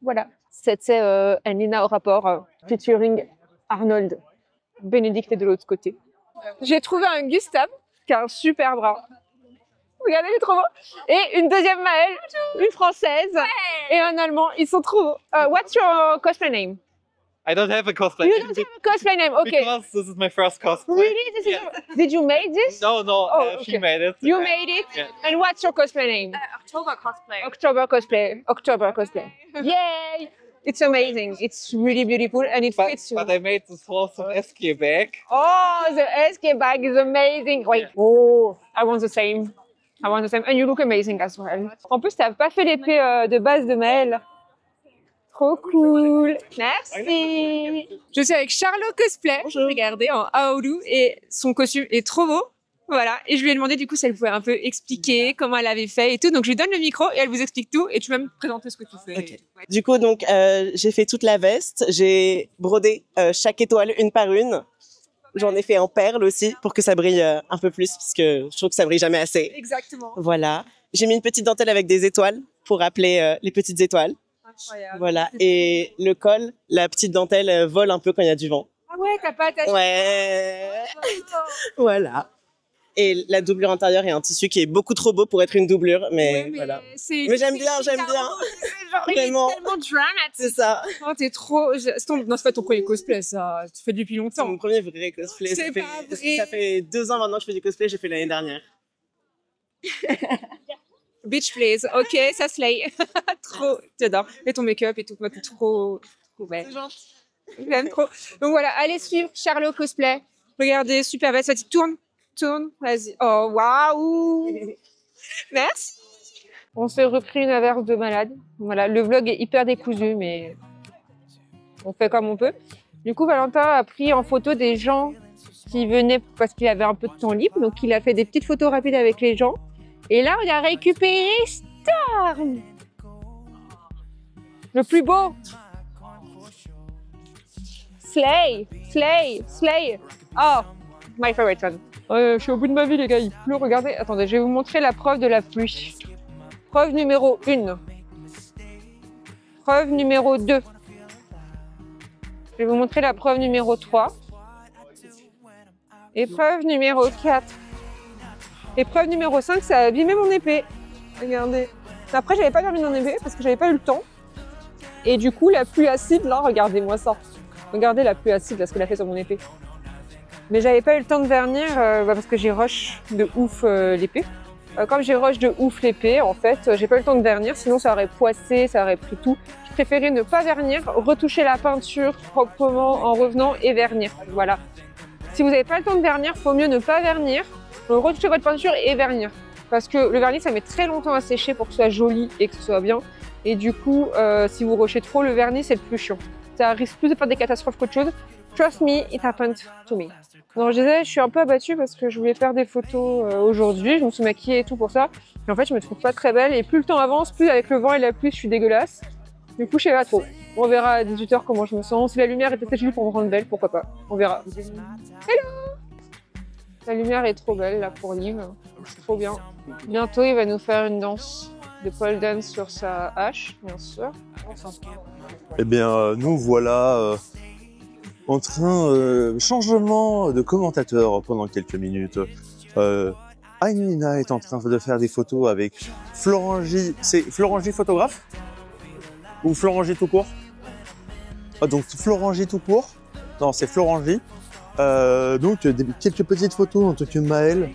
Voilà, c'était Anina au rapport featuring Arnold. Bénédicte est de l'autre côté. J'ai trouvé un Gustave qui a un super bras. Regardez, il est trop beau. Et une deuxième Maëlle, une française et un allemand. Ils sont trop beaux. What's your cosplay name? I don't have a cosplay. You don't have a cosplay name, okay. Because this is my first cosplay. Really? This is Did you make this? No, Oh, she okay. made it. You made it? Yeah. And what's your cosplay name? October cosplay. October cosplay. October cosplay. Yay! It's amazing. It's really beautiful and it fits you. But I made this awesome SK bag. Oh, the SK bag is amazing. Wait. Oh, I want the same. I want the same. And you look amazing as well. En plus, t'as pas fait l'épée de base de Maëlle. Trop cool. Merci. Je suis avec Charlot Cosplay. Regardez, en Aoulu. Et son costume est trop beau. Voilà. Et je lui ai demandé du coup si elle pouvait un peu expliquer comment elle avait fait et tout. Donc je lui donne le micro et elle vous explique tout. Et tu peux même présenter ce que tu fais. Okay. Du coup, donc, j'ai fait toute la veste. J'ai brodé chaque étoile une par une. J'en ai fait en perles aussi pour que ça brille un peu plus parce que je trouve que ça brille jamais assez. Exactement. Voilà. J'ai mis une petite dentelle avec des étoiles pour rappeler les petites étoiles. Incroyable. Voilà. Et le col, la petite dentelle vole un peu quand il y a du vent. Ah ouais, t'as pas attaché. Ouais. Voilà. Et la doublure intérieure est un tissu qui est beaucoup trop beau pour être une doublure, mais voilà. Mais j'aime bien, j'aime bien. Vraiment. C'est tellement dramatique. C'est ça. Oh, t'es trop. Non, c'est pas ton premier cosplay, ça. Tu fais depuis longtemps. C'est mon premier vrai cosplay. C'est pas vrai. Ça fait 2 ans maintenant que je fais du cosplay, j'ai fait l'année dernière. Beach Plays, ok, ça slay. Trop, j'adore. Et ton make-up et tout, moi, t'es trop belle. C'est gentil. J'aime trop. Donc voilà, allez suivre Charlot Cosplay. Regardez, super belle. Ça dit tourne, vas-y. Oh, waouh. Merci. On s'est repris une averse de malade. Voilà, le vlog est hyper décousu, mais on fait comme on peut. Du coup, Valentin a pris en photo des gens qui venaient parce qu'il avait un peu de temps libre. Donc, il a fait des petites photos rapides avec les gens. Et là, on a récupéré Star. Le plus beau. Slay. Oh, my favorite one. Je suis au bout de ma vie, les gars. Il pleut, regardez. Attendez, je vais vous montrer la preuve de la pluie. Preuve numéro 1. Preuve numéro 2. Je vais vous montrer la preuve numéro 3. Épreuve numéro 4. Épreuve numéro 5, ça a abîmé mon épée. Regardez. Après, j'avais pas terminé mon épée parce que j'avais pas eu le temps. Et du coup, la pluie acide, là, regardez-moi ça. Regardez la pluie acide, là, ce qu'elle a fait sur mon épée. Mais j'avais pas eu le temps de vernir parce que j'ai rush de ouf l'épée. Comme j'ai rush de ouf l'épée, en fait, j'ai pas eu le temps de vernir, sinon ça aurait poissé, ça aurait pris tout. Je préférais ne pas vernir, retoucher la peinture proprement en revenant et vernir. Voilà. Si vous n'avez pas le temps de vernir, il faut mieux ne pas vernir, retoucher votre peinture et vernir. Parce que le vernis, ça met très longtemps à sécher pour que ce soit joli et que ce soit bien. Et du coup, si vous rushez trop le vernis, c'est le plus chiant. Ça risque plus de faire des catastrophes qu'autre chose. Trust me, it happened to me. Non, je disais, je suis un peu abattue parce que je voulais faire des photos aujourd'hui. Je me suis maquillée et tout pour ça. Et en fait, je me trouve pas très belle. Et plus le temps avance, plus avec le vent et la pluie, je suis dégueulasse. Du coup, je sais pas trop. On verra à 18 h comment je me sens. Si la lumière est assez jolie pour me rendre belle, pourquoi pas. On verra. Hello! La lumière est trop belle là pour Liv. C'est trop bien. Bientôt, il va nous faire une danse de pole dance sur sa hache, bien sûr. Eh bien, nous voilà en train changement de commentateur pendant quelques minutes. Anina est en train de faire des photos avec Florent J. C'est Florent J photographe? Ou Florent J tout court? Ah, donc Florent J tout court? Non, c'est Florent J. Donc quelques petites photos en tant que Maël.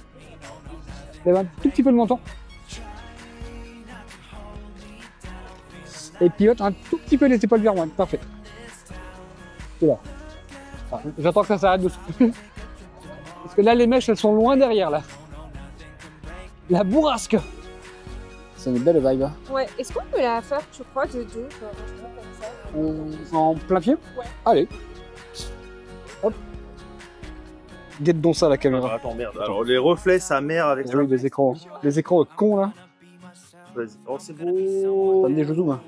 Il y a un tout petit peu de menton. Et pilote un tout petit peu les épaules vers moi. Parfait. C'est là. J'attends que ça s'arrête de souffler. Parce que là, les mèches, elles sont loin derrière, là. La bourrasque. C'est une belle vibe. Ouais, est-ce qu'on peut la faire, tu crois, de dos En plein pied? Ouais. Allez. Hop. Guette donc ça, la caméra. Attends, merde. Alors, les reflets, sa mère avec oui, les écrans cons, là. Vas-y. Oh, c'est beau. Des jeux zoom.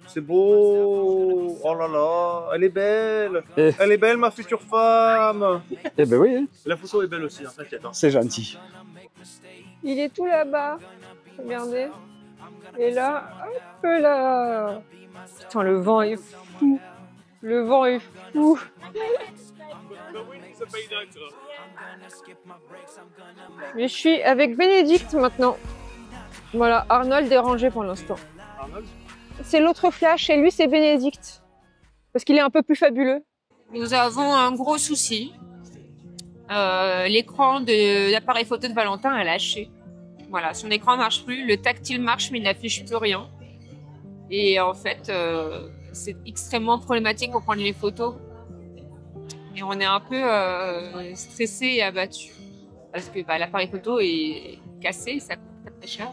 C'est beau. Oh là là, elle est belle. Elle est belle, ma future femme. Eh ben oui. La photo est belle aussi, hein, t'inquiète. Hein. C'est gentil. Il est tout là-bas. Regardez. Et là, hop là. Putain, le vent est fou. Le vent est fou. Mais je suis avec Bénédicte maintenant. Voilà, Arnold est rangé pour l'instant. Arnold ? C'est l'autre flash et lui c'est Bénédicte. Parce qu'il est un peu plus fabuleux. Nous avons un gros souci. L'écran de l'appareil photo de Valentin a lâché. Voilà, son écran marche plus, le tactile marche mais il n'affiche plus rien. Et en fait, c'est extrêmement problématique pour prendre les photos. Et on est un peu stressé et abattu. Parce que l'appareil photo est cassé, ça coûte très cher.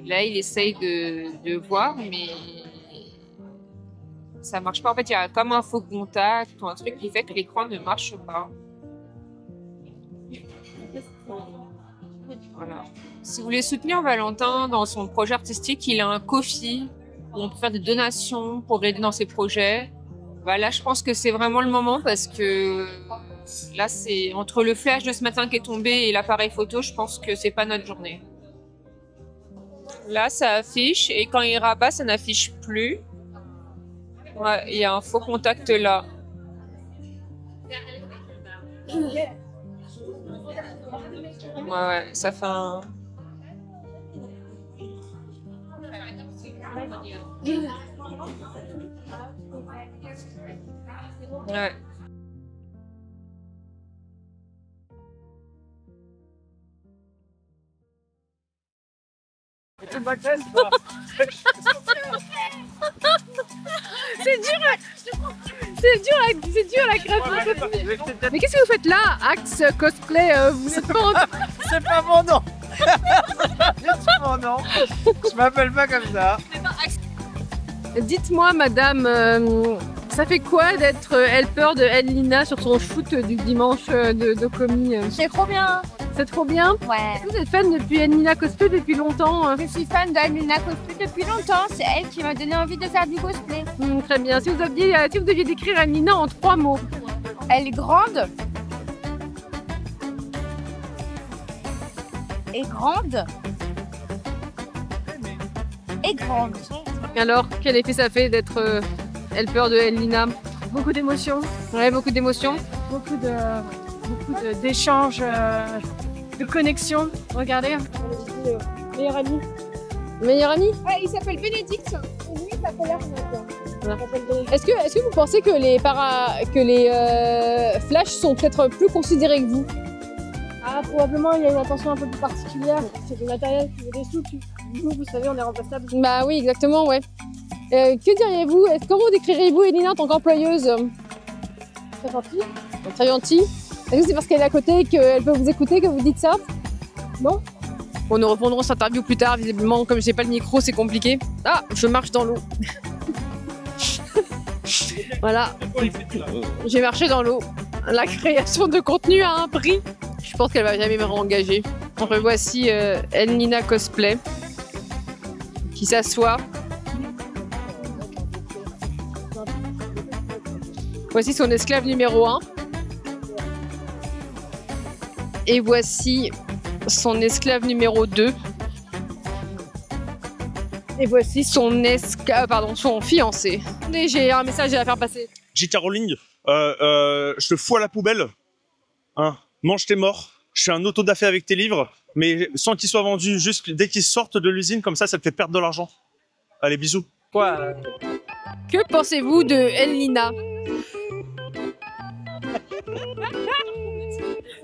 Là, il essaye de voir, mais ça marche pas. En fait, il y a comme un faux contact ou un truc qui fait que l'écran ne marche pas. Voilà. Si vous voulez soutenir Valentin dans son projet artistique, il a un Ko-fi où on peut faire des donations pour l'aider dans ses projets. Là, je pense que c'est vraiment le moment parce que là, c'est entre le flash de ce matin qui est tombé et l'appareil photo, je pense que c'est pas notre journée. Là, ça affiche et quand il rabat, ça n'affiche plus. Ouais, il y a un faux contact là. Ouais, ça fait un... Ouais. C'est dur la création. Mais qu'est-ce que vous faites là, Axe Cosplay vous n'êtes pas en... C'est pas mon nom. C'est mon nom. Je m'appelle pas comme ça. Dites-moi, madame, ça fait quoi d'être helper de Elina sur son shoot du dimanche de commis? C'est trop bien. C'est trop bien? Ouais. Est-ce que vous êtes fan depuis Elina Cosplay depuis longtemps? Je suis fan d'Elina Cosplay depuis longtemps. C'est elle qui m'a donné envie de faire du cosplay. Très bien. Si vous deviez décrire Elina en 3 mots. Elle est grande. Et grande. et grande. Alors, quel effet ça fait d'être helper de Elina? Beaucoup d'émotions. Ouais, beaucoup d'émotions. Beaucoup d'échanges, de connexions. Regardez. Meilleur ami. Meilleur ami? Ouais, il s'appelle Bénédicte. Et lui, il s'appelle Arnaud. Est-ce que vous pensez que les Flash sont peut-être plus considérés que vous? Ah, probablement, il y a une attention un peu plus particulière. C'est du matériel qui vaut des sous. Nous, vous savez, on est remplaçable. Bah oui, exactement, ouais. Que diriez-vous? Comment décrirez-vous Elina en tant qu'employeuse? Très gentille. Très gentille. Est-ce que c'est parce qu'elle est à côté et qu'elle peut vous écouter que vous dites ça? Non. Bon, nous reprendrons cette interview plus tard, visiblement, comme j'ai pas le micro, c'est compliqué. Ah, je marche dans l'eau. Voilà. J'ai marché dans l'eau. La création de contenu a un prix. Je pense qu'elle va jamais me réengager. Voici Elina Cosplay qui s'assoit. Voici son esclave numéro 1. Et voici son esclave numéro 2. Et voici son son fiancé. Et j'ai un message à faire passer. J.K. Rowling, je te fous à la poubelle. Hein, mange tes morts. Je fais un auto-da-fé avec tes livres, mais sans qu'ils soient vendus, juste dès qu'ils sortent de l'usine, comme ça te fait perdre de l'argent. Allez, bisous. Quoi Que pensez-vous de Elina?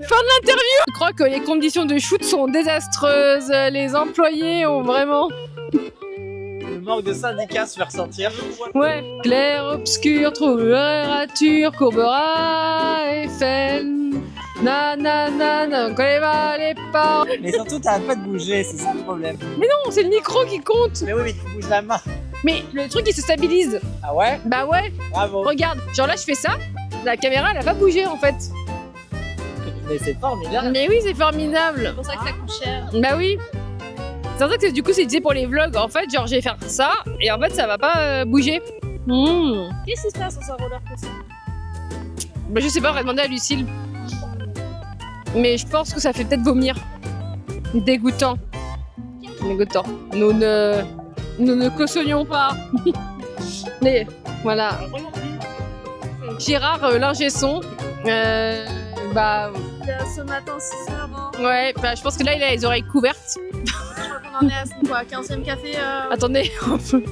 Fin de l'interview. Je crois que les conditions de shoot sont désastreuses. Les employés ont vraiment... Le manque de syndicats se fait ressentir. Ouais. Clair, obscur, rature, courbera, Eiffel. Nanana, on connaît pas les parents. Mais surtout, t'arrêtes pas de bouger, c'est ça le problème. Mais non, c'est le micro qui compte. Mais oui, mais tu bouges la main. Mais le truc, il se stabilise. Ah ouais? Bah ouais. Bravo. Regarde, genre là, je fais ça. La caméra, elle a pas bougé en fait. Mais c'est formidable. Mais oui, c'est formidable. C'est pour ça que ça coûte cher. Bah oui. C'est pour ça que du coup, c'est disait pour les vlogs. En fait, genre, je vais faire ça et en fait, ça va pas bouger. Qu'est-ce qui se passe dans un roller coaster? Bah, je sais pas, on va demander à Lucille. Mais je pense que ça fait peut-être vomir. Dégoûtant. Dégoûtant. Nous ne cautionnions pas. Mais voilà. Gérard, l'ingé son. Bah. Ce matin, 6h. Ouais, bah, je pense que là, il a les oreilles couvertes. Je crois qu'on en est à ce quoi, 15e café. Attendez, on peut.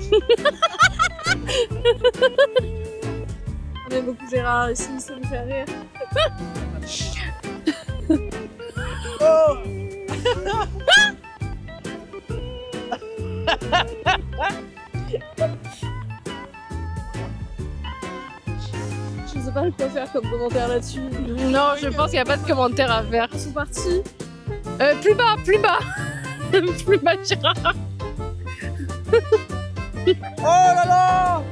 On aime beaucoup Gérard ici, ça nous fait rire. Oh. Je sais pas quoi faire comme commentaire là-dessus. Non, je pense qu'il n'y a pas de commentaire à faire. Ils sont partis. Plus bas, plus bas. Plus bas, Gérard. Oh là là!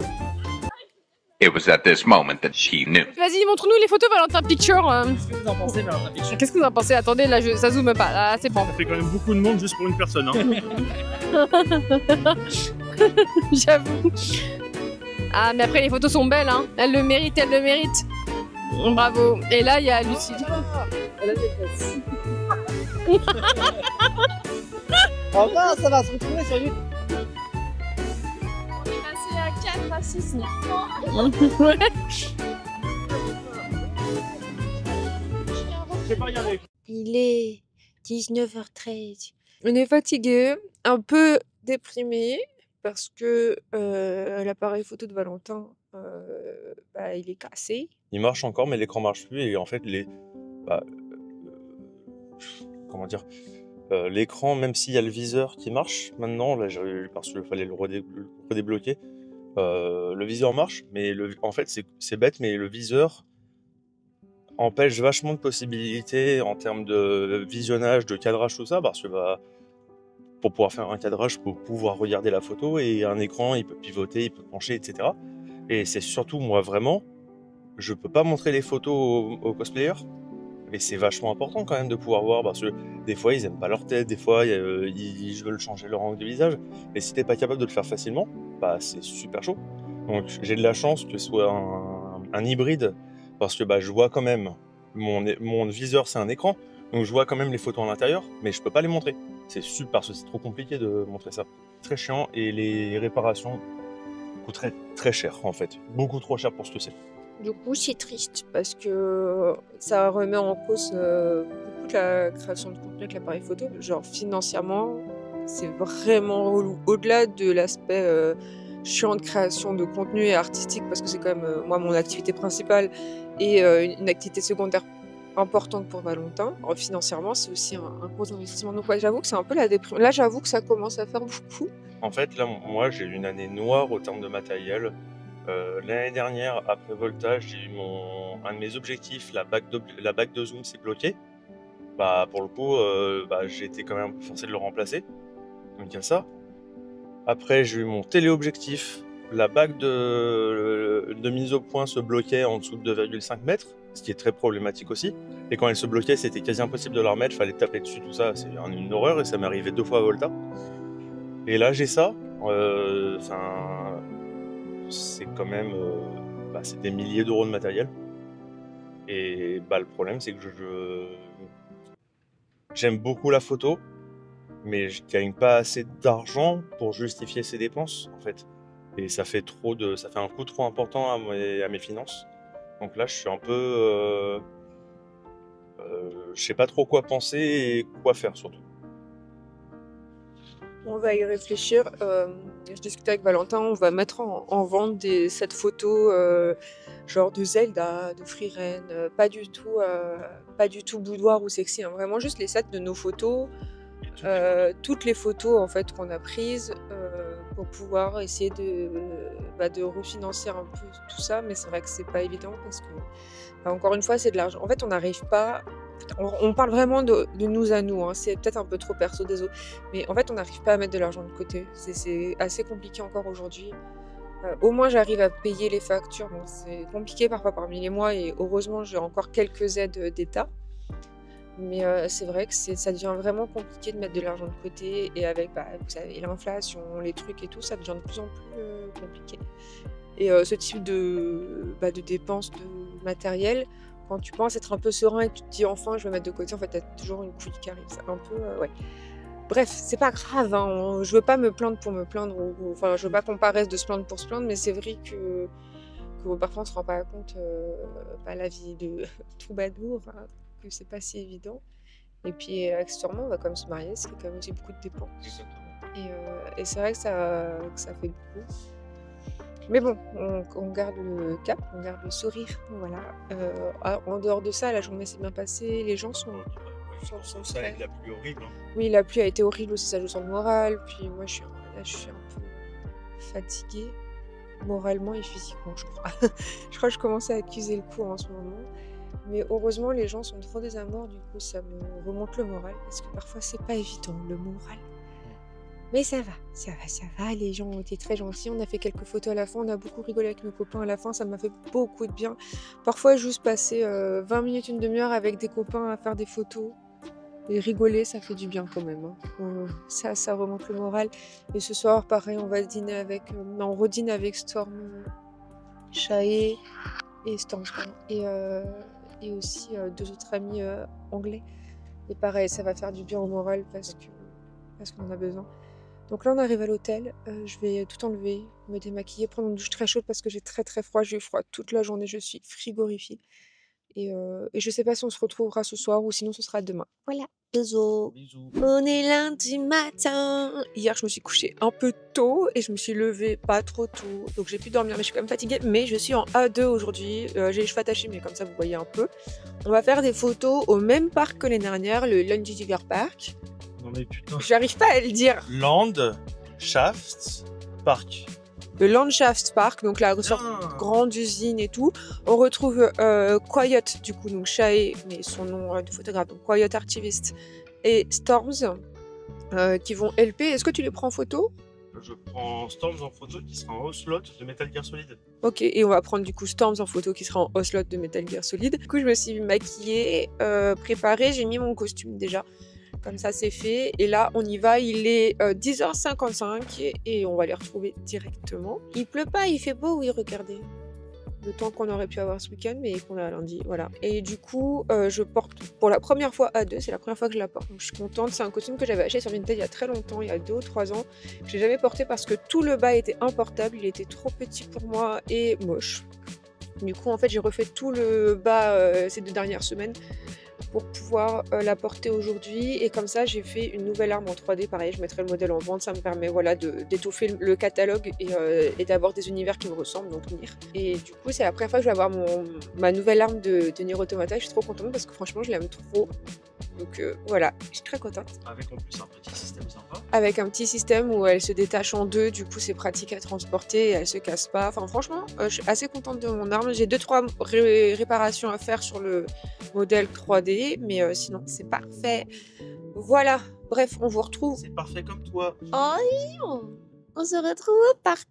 It was at this moment that she knew. Vas-y, montre-nous les photos Valentin Picture. Qu'est-ce que vous en pensez, Valentin Picture? Qu'est-ce que vous en pensez? Attendez, là, ça zoome pas. Là, c'est bon. Ça fait quand même beaucoup de monde juste pour une personne. Hein. J'avoue. Ah, mais après, les photos sont belles, hein. Elle le mérite, elle le mérite. Bravo. Et là, il y a Lucie. Enfin, ça va se retrouver sur YouTube. On est passé à 4 à 6 Ouais. Il est 19h13. On est fatigué, un peu déprimé parce que l'appareil photo de Valentin, il est cassé. Il marche encore, mais l'écran marche plus et en fait comment dire, l'écran, même s'il y a le viseur qui marche maintenant, là parce qu'il fallait le redébloquer, le viseur marche, mais en fait c'est bête, mais le viseur empêche vachement de possibilités en termes de visionnage, de cadrage, tout ça, parce que pour pouvoir faire un cadrage, pour pouvoir regarder la photo, et un écran, il peut pivoter, il peut pencher, etc. Et c'est surtout, moi, vraiment, je peux pas montrer les photos aux cosplayers, mais c'est vachement important quand même de pouvoir voir, parce que des fois, ils aiment pas leur tête, des fois, ils veulent changer leur angle de visage, et si t'es pas capable de le faire facilement, c'est super chaud. Donc, j'ai de la chance que ce soit un hybride, parce que je vois quand même, mon viseur, c'est un écran, donc je vois quand même les photos à l'intérieur, mais je peux pas les montrer. C'est super, parce que c'est trop compliqué de montrer ça. très chiant et les réparations coûteraient très cher en fait. Beaucoup trop cher pour ce que c'est. Du coup, c'est triste parce que ça remet en cause beaucoup de la création de contenu avec l'appareil photo. Genre financièrement, c'est vraiment relou. Au-delà de l'aspect chiant de création de contenu et artistique, parce que c'est quand même moi mon activité principale et une activité secondaire importante pour Valentin. Alors, financièrement, c'est aussi un gros investissement. Donc ouais, j'avoue que c'est un peu la déprime. Là, j'avoue que ça commence à faire beaucoup. En fait, là, moi, j'ai eu une année noire au terme de matériel. L'année dernière, après Voltage, j'ai eu un de mes objectifs, la bague de zoom s'est bloquée. Bah, pour le coup, j'ai été quand même forcé de le remplacer. Donc il y a ça. Après, j'ai eu mon téléobjectif. La bague de mise au point se bloquait en dessous de 2,5 mètres, ce qui est très problématique aussi. Et quand elle se bloquait, c'était quasi impossible de la remettre, il fallait taper dessus, tout ça. C'est une horreur et ça m'est arrivé 2 fois à Volta. Et là, j'ai ça. C'est quand même c'est des milliers d'euros de matériel. Et le problème, c'est que j'aime beaucoup la photo, mais je gagne pas assez d'argent pour justifier ces dépenses, en fait. Et ça fait un coût trop important à mes finances. Donc là, je suis un peu... je sais pas trop quoi penser et quoi faire, surtout. On va y réfléchir. Je discutais avec Valentin, on va mettre en vente des sets photos genre de Zelda, de Freeren, pas du tout boudoir ou sexy, hein, vraiment juste les sets de nos photos, toutes les photos en fait qu'on a prises pour pouvoir essayer de refinancer un peu tout ça, mais c'est vrai que c'est pas évident parce que encore une fois c'est de l'argent. En fait on n'arrive pas. On parle vraiment de nous à nous, hein. C'est peut-être un peu trop perso, désolé, mais en fait on n'arrive pas à mettre de l'argent de côté, c'est assez compliqué encore aujourd'hui. Au moins j'arrive à payer les factures, bon, c'est compliqué parfois parmi les mois et heureusement j'ai encore quelques aides d'État, mais c'est vrai que ça devient vraiment compliqué de mettre de l'argent de côté et avec vous savez, l'inflation, les trucs et tout, ça devient de plus en plus compliqué. Et ce type de dépenses de matériel, quand tu penses être un peu serein et que tu te dis enfin je vais mettre de côté, en fait t'as toujours une couille qui arrive, c'est un peu ouais. Bref, c'est pas grave, hein. Je veux pas me plaindre pour me plaindre, enfin je veux pas qu'on paraisse de se plaindre pour se plaindre, mais c'est vrai que parfois on se rend pas compte la vie de troubadour, hein, que c'est pas si évident. Et puis accessoirement on va quand même se marier, c'est quand même aussi beaucoup de dépenses. Et c'est vrai que ça fait beaucoup. Mais bon, on garde le cap, on garde le sourire, voilà. En dehors de ça, la journée s'est bien passée, les gens sont ça a été la pluie horrible. Hein. Oui, la pluie a été horrible aussi, ça joue sur le moral. Puis moi, je suis un peu fatiguée, moralement et physiquement, je crois. Je crois que je commence à accuser le coup en ce moment. Mais heureusement, les gens sont trop des amours, du coup, ça me remonte le moral. Parce que parfois, c'est pas évident, le moral. Mais ça va, les gens ont été très gentils, on a fait quelques photos à la fin, on a beaucoup rigolé avec nos copains à la fin, ça m'a fait beaucoup de bien. Parfois juste passer 20 minutes, une demi-heure avec des copains à faire des photos et rigoler, ça fait du bien quand même. Hein. Ça remonte le moral. Et ce soir, pareil, on redîne avec Storm, Chaé et Storm, et aussi 2 autres amis anglais. Et pareil, ça va faire du bien au moral parce qu'on en a besoin. Donc là on arrive à l'hôtel, je vais tout enlever, me démaquiller, prendre une douche très chaude parce que j'ai très froid, j'ai eu froid toute la journée, je suis frigorifiée. Et je sais pas si on se retrouvera ce soir ou sinon ce sera demain. Voilà, bisous. On est lundi matin. Hier je me suis couchée un peu tôt et je me suis levée pas trop tôt. Donc j'ai pu dormir mais je suis quand même fatiguée. Mais je suis en A2 aujourd'hui, j'ai les cheveux attachés mais comme ça vous voyez un peu. On va faire des photos au même parc que l'année dernière, le Lundin Park. Non mais putain. J'arrive pas à le dire. Landschaft Park. Le Landschaft Park, donc la sorte de grande usine et tout. On retrouve Quiet, du coup, donc Chaé, mais son nom de photographe, donc Quiet Artivist, et Storms, qui vont LP. Est-ce que tu les prends en photo? Je prends Storms en photo qui sera en haut slot de Metal Gear Solid. Ok, et on va prendre du coup Storms en photo qui sera en haut slot de Metal Gear Solid. Du coup, je me suis maquillée, préparée, j'ai mis mon costume déjà. Comme ça, c'est fait. Et là, on y va. Il est 10h55 et on va les retrouver directement. Il pleut pas, il fait beau, oui, regardez. le temps qu'on aurait pu avoir ce week-end, mais qu'on a lundi, voilà. Et du coup, je porte pour la première fois A2, c'est la première fois que je la porte. Donc je suis contente, c'est un costume que j'avais acheté sur Vinted il y a très longtemps, il y a 2 ou 3 ans. Que j'ai jamais porté parce que tout le bas était importable, il était trop petit pour moi et moche. Du coup, en fait, j'ai refait tout le bas ces 2 dernières semaines pour pouvoir la porter aujourd'hui. Et comme ça, j'ai fait une nouvelle arme en 3D. Pareil, je mettrai le modèle en vente. Ça me permet voilà, d'étoffer le catalogue et d'avoir des univers qui me ressemblent, donc Nier. Et du coup, c'est la première fois que je vais avoir ma nouvelle arme de Nier Automata. Je suis trop contente parce que franchement, je l'aime trop. Donc voilà, je suis très contente. Avec en plus un petit système sympa. Avec un petit système où elle se détache en 2, du coup c'est pratique à transporter et elle se casse pas. Enfin franchement, je suis assez contente de mon arme. J'ai 2-3 réparations à faire sur le modèle 3D, mais sinon c'est parfait. Voilà, bref, on vous retrouve. C'est parfait comme toi. Oh, on se retrouve au parc.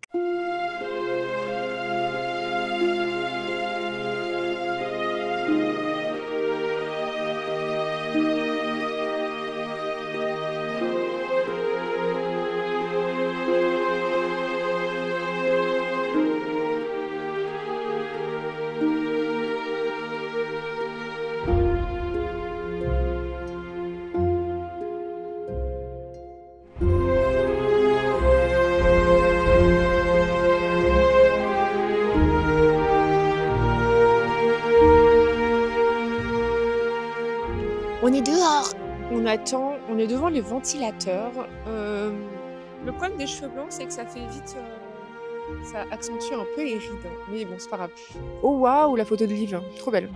On est dehors. On attend, on est devant les ventilateurs. Le problème des cheveux blancs, c'est que ça fait vite... ça accentue un peu les rides. Mais bon, c'est pas grave. Oh waouh, la photo de Liv, trop belle.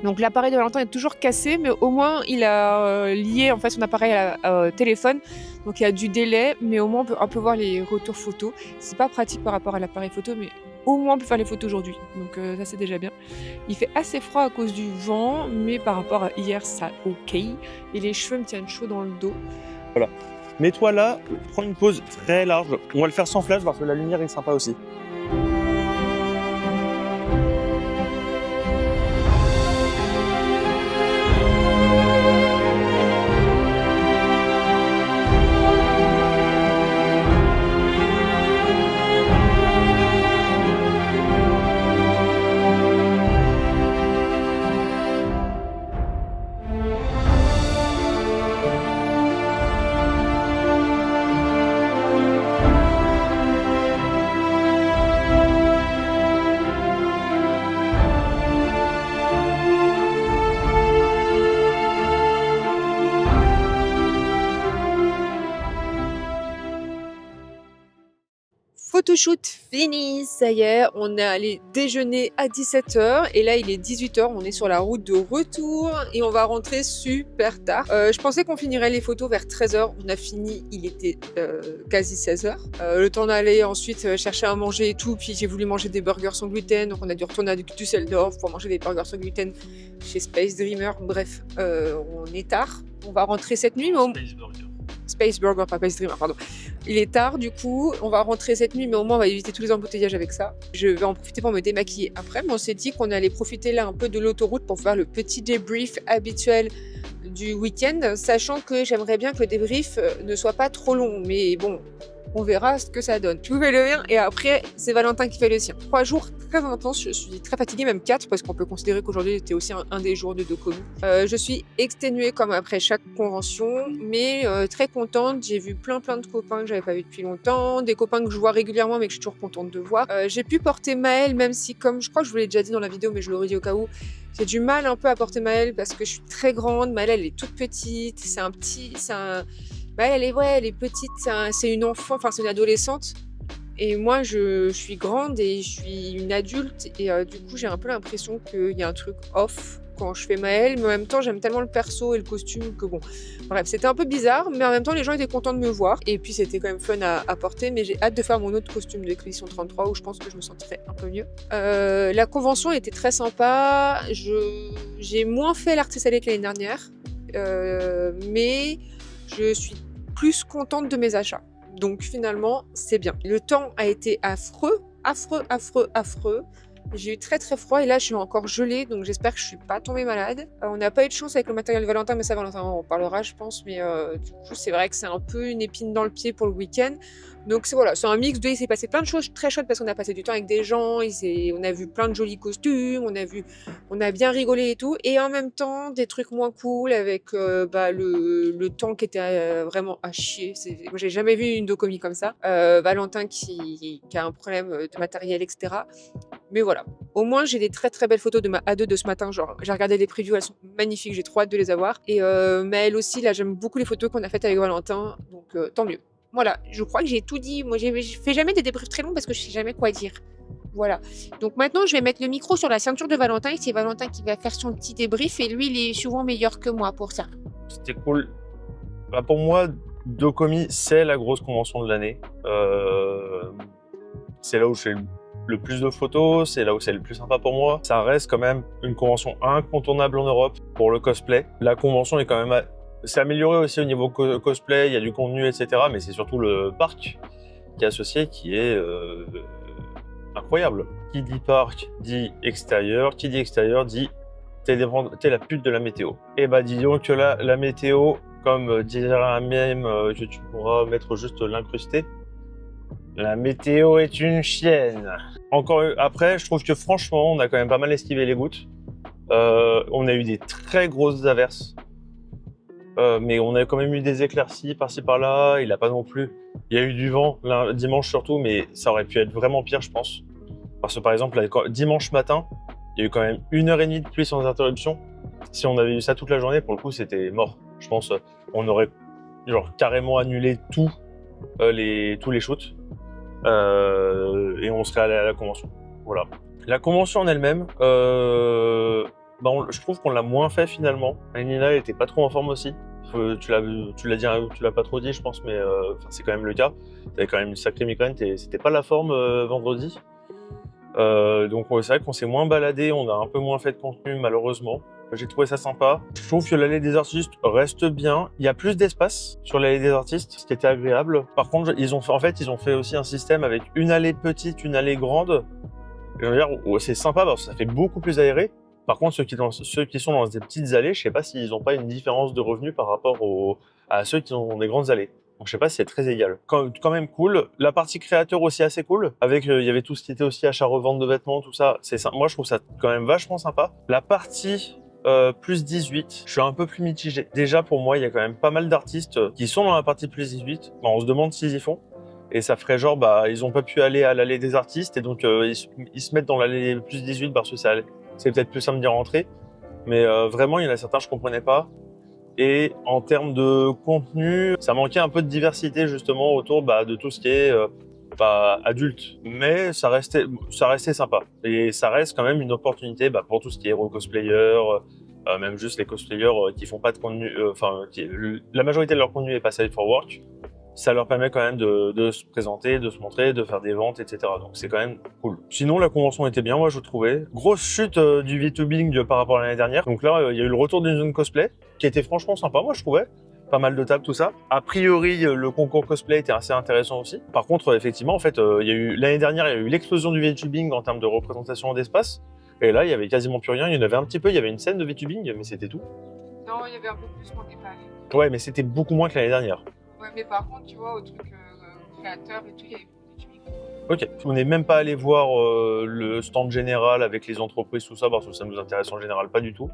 Donc l'appareil de Valentin est toujours cassé, mais au moins il a lié en fait son appareil au téléphone. Donc il y a du délai, mais au moins on peut voir les retours photos. C'est pas pratique par rapport à l'appareil photo, mais au moins on peut faire les photos aujourd'hui. Donc ça c'est déjà bien. Il fait assez froid à cause du vent, mais par rapport à hier ça ok. Et les cheveux me tiennent chaud dans le dos. Voilà. Mets-toi là, prends une pause très large. On va le faire sans flash parce que la lumière est sympa aussi. Photoshoot fini, ça y est, on est allé déjeuner à 17 h et là il est 18 h, on est sur la route de retour et on va rentrer super tard. Je pensais qu'on finirait les photos vers 13 h, on a fini, il était quasi 16 h. Le temps d'aller ensuite chercher à manger et tout, puis j'ai voulu manger des burgers sans gluten, donc on a dû retourner à Düsseldorf pour manger des burgers sans gluten chez Space Dreamer. Bref, on est tard, on va rentrer cette nuit, mais Space Burger, pas Space Dreamer, pardon. Il est tard, du coup, on va rentrer cette nuit, mais au moins on va éviter tous les embouteillages avec ça. Je vais en profiter pour me démaquiller après, mais on s'est dit qu'on allait profiter là un peu de l'autoroute pour faire le petit débrief habituel du week-end, sachant que j'aimerais bien que le débrief ne soit pas trop long, mais bon, on verra ce que ça donne. Je vous fais le mien et après, c'est Valentin qui fait le sien. 3 jours très intenses, je suis très fatiguée, même 4, parce qu'on peut considérer qu'aujourd'hui était aussi un des jours de Dokkomu. Je suis exténuée comme après chaque convention, mais très contente. J'ai vu plein de copains que j'avais pas vu depuis longtemps, des copains que je vois régulièrement mais que je suis toujours contente de voir. J'ai pu porter Maëlle, même si, comme je crois que je vous l'ai déjà dit dans la vidéo, mais je le redis au cas où, j'ai du mal un peu à porter Maëlle parce que je suis très grande. Maëlle, elle est toute petite, elle est petite, c'est une enfant, enfin c'est une adolescente. Et moi, je suis grande et je suis une adulte. Et du coup, j'ai un peu l'impression qu'il y a un truc off quand je fais Maëlle. Mais en même temps, j'aime tellement le perso et le costume que bon... Bref, c'était un peu bizarre. Mais en même temps, les gens étaient contents de me voir. Et puis, c'était quand même fun à porter. Mais j'ai hâte de faire mon autre costume d'Expédition 33 où je pense que je me sentirai un peu mieux. La convention était très sympa. J'ai moins fait l'artisanat que l'année dernière. Mais... je suis plus contente de mes achats. Donc finalement, c'est bien. Le temps a été affreux. J'ai eu très froid et là je suis encore gelée, donc j'espère que je suis pas tombée malade. On n'a pas eu de chance avec le matériel Valentin, mais ça Valentin on en parlera je pense. Mais du coup c'est vrai que c'est un peu une épine dans le pied pour le week-end. Donc voilà, c'est un mix de, il s'est passé plein de choses très chouettes parce qu'on a passé du temps avec des gens, on a vu plein de jolis costumes, on a bien rigolé et tout, et en même temps des trucs moins cool avec le temps qui était vraiment à chier. Moi j'ai jamais vu une Docomi comme ça. Valentin qui a un problème de matériel, etc. Mais voilà, au moins j'ai des très très belles photos de ma A2 de ce matin, genre j'ai regardé les previews, elles sont magnifiques, j'ai trop hâte de les avoir. Et Maëlle aussi, là j'aime beaucoup les photos qu'on a faites avec Valentin, donc tant mieux. Voilà, je crois que j'ai tout dit. Moi, je fais jamais des débriefs très longs parce que je sais jamais quoi dire. Voilà. Donc maintenant, je vais mettre le micro sur la ceinture de Valentin et c'est Valentin qui va faire son petit débrief et lui, il est souvent meilleur que moi pour ça. C'était cool. Bah, pour moi, Docomi, c'est la grosse convention de l'année. C'est là où je fais le plus de photos, c'est là où c'est le plus sympa pour moi. Ça reste quand même une convention incontournable en Europe pour le cosplay. La convention est quand même... C'est amélioré aussi au niveau cosplay, il y a du contenu, etc. Mais c'est surtout le parc qui est associé qui est incroyable. Qui dit parc dit extérieur, qui dit extérieur dit t'es la pute de la météo. Et bah disons que la météo, comme dirait un mème que tu pourras mettre juste l'incrusté, la météo est une chienne. Encore après, je trouve que franchement, on a quand même pas mal esquivé les gouttes. On a eu des très grosses averses. Mais on a quand même eu des éclaircies par-ci par-là, il a pas non plus. Il y a eu du vent, dimanche surtout, mais ça aurait pu être vraiment pire, je pense. Parce que par exemple, dimanche matin, il y a eu quand même 1h30 de pluie sans interruption. Si on avait eu ça toute la journée, pour le coup, c'était mort. Je pense on aurait genre carrément annulé tous les shoots et on serait allé à la convention. Voilà. La convention en elle-même, je trouve qu'on l'a moins fait finalement. Nina était pas trop en forme aussi. Tu l'as pas trop dit, je pense, mais c'est quand même le cas. T'avais quand même une sacrée migraine, c'était pas la forme vendredi. Donc c'est vrai qu'on s'est moins baladé, on a un peu moins fait de contenu malheureusement. J'ai trouvé ça sympa. Je trouve que l'allée des artistes reste bien. Il y a plus d'espace sur l'allée des artistes, ce qui était agréable. Par contre, ils ont fait aussi un système avec une allée petite, une allée grande. Je veux dire, c'est sympa parce que ça fait beaucoup plus aéré. Par contre, ceux qui sont dans des petites allées, je sais pas s'ils n'ont pas une différence de revenus par rapport à ceux qui ont des grandes allées. Donc je sais pas si c'est très égal. Quand même cool. La partie créateur aussi assez cool. Avec il y avait tout ce qui était aussi achat-revente de vêtements, tout ça. Moi je trouve ça quand même vachement sympa. La partie plus 18, je suis un peu plus mitigé. Déjà pour moi, il y a quand même pas mal d'artistes qui sont dans la partie plus 18. On se demande s'ils y font. Et ça ferait genre, ils ont pas pu aller à l'allée des artistes et donc ils se mettent dans l'allée plus 18 parce que c'est peut-être plus simple d'y rentrer. Mais vraiment, il y en a certains que je comprenais pas. Et en termes de contenu, ça manquait un peu de diversité justement autour de tout ce qui est adulte. Mais ça restait sympa. Et ça reste quand même une opportunité pour tout ce qui est cosplayers, même juste les cosplayers qui font pas de contenu, la majorité de leur contenu est pas safe for work. Ça leur permet quand même de se présenter, de se montrer, de faire des ventes, etc. Donc c'est quand même cool. Sinon, la convention était bien, moi je trouvais. Grosse chute du VTubing par rapport à l'année dernière. Donc là, il y a eu le retour d'une zone cosplay, qui était franchement sympa, moi je trouvais. Pas mal de tables, tout ça. A priori, le concours cosplay était assez intéressant aussi. Par contre, effectivement, en fait, l'année dernière, il y a eu l'explosion du VTubing en termes de représentation d'espace. Et là, il y avait quasiment plus rien. Il y en avait un petit peu, il y avait une scène de VTubing, mais c'était tout. Non, il y avait un peu plus qu'on n'est pas allé. Ouais, mais c'était beaucoup moins que l'année dernière. Ouais, mais par contre, tu vois, au truc créateur et tout, il y avait Ok, on n'est même pas allé voir le stand général avec les entreprises, tout ça, parce que ça nous intéresse en général pas du tout.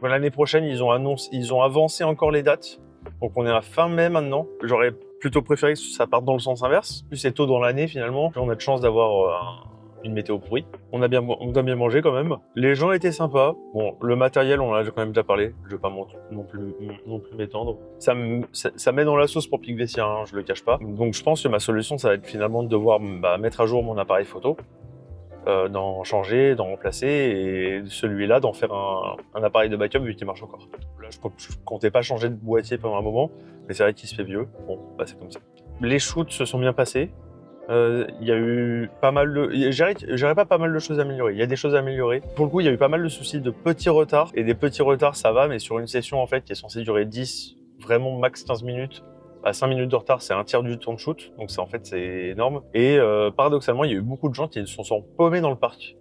L'année prochaine, ils ont avancé encore les dates. Donc on est à fin mai maintenant. J'aurais plutôt préféré que ça parte dans le sens inverse. Plus c'est tôt dans l'année finalement, plus on a de chance d'avoir une météo pourrie. On a bien mangé quand même. Les gens étaient sympas. Bon, le matériel, on en a quand même déjà parlé. Je vais pas non plus m'étendre. Ça met dans la sauce pour Pic Vessia, hein, je le cache pas. Donc je pense que ma solution, ça va être finalement de devoir mettre à jour mon appareil photo, d'en changer, d'en remplacer, et celui-là d'en faire un appareil de backup vu qu'il marche encore. Là, je comptais pas changer de boîtier pendant un moment, mais c'est vrai qu'il se fait vieux. Bon, c'est comme ça. Les shoots se sont bien passés. Il y a eu pas mal de... J'aurais pas mal de choses à améliorer. Il y a des choses à améliorer. Pour le coup, il y a eu pas mal de soucis de petits retards. Et des petits retards, ça va, mais sur une session en fait qui est censée durer 10, vraiment max 15 minutes, à 5 minutes de retard, c'est un tiers du temps de shoot. Donc c'est énorme. Et paradoxalement, il y a eu beaucoup de gens qui se sont paumés dans le parc.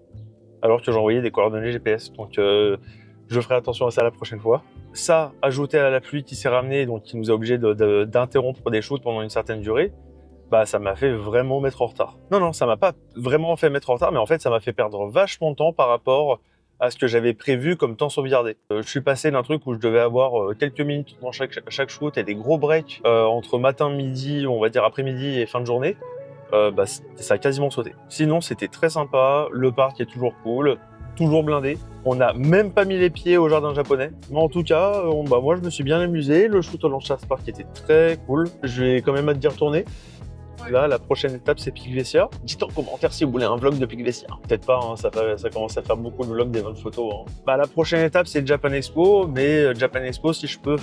Alors que j'envoyais des coordonnées GPS. Donc je ferai attention à ça la prochaine fois. Ça, ajouté à la pluie qui s'est ramenée, donc qui nous a obligés d'interrompre des shoots pendant une certaine durée, bah ça m'a fait vraiment mettre en retard. Non, ça m'a pas vraiment fait mettre en retard, mais en fait ça m'a fait perdre vachement de temps par rapport à ce que j'avais prévu comme temps sauvegardé. Je suis passé d'un truc où je devais avoir quelques minutes dans chaque shoot et des gros breaks entre matin, midi, on va dire après-midi et fin de journée. Bah, ça a quasiment sauté. Sinon, c'était très sympa. Le parc est toujours cool, toujours blindé. On n'a même pas mis les pieds au jardin japonais. Mais en tout cas, bah, moi, je me suis bien amusé. Le shoot au Landshark Park était très cool. Je vais quand même hâte d'y retourner. Là, la prochaine étape, c'est Pic Glacier. Dites en commentaire si vous voulez un vlog de Pic Glacier. Peut-être pas, hein, ça commence à faire beaucoup de vlogs, des bonnes photos. Hein. Bah, la prochaine étape, c'est Japan Expo. Mais Japan Expo, si je peux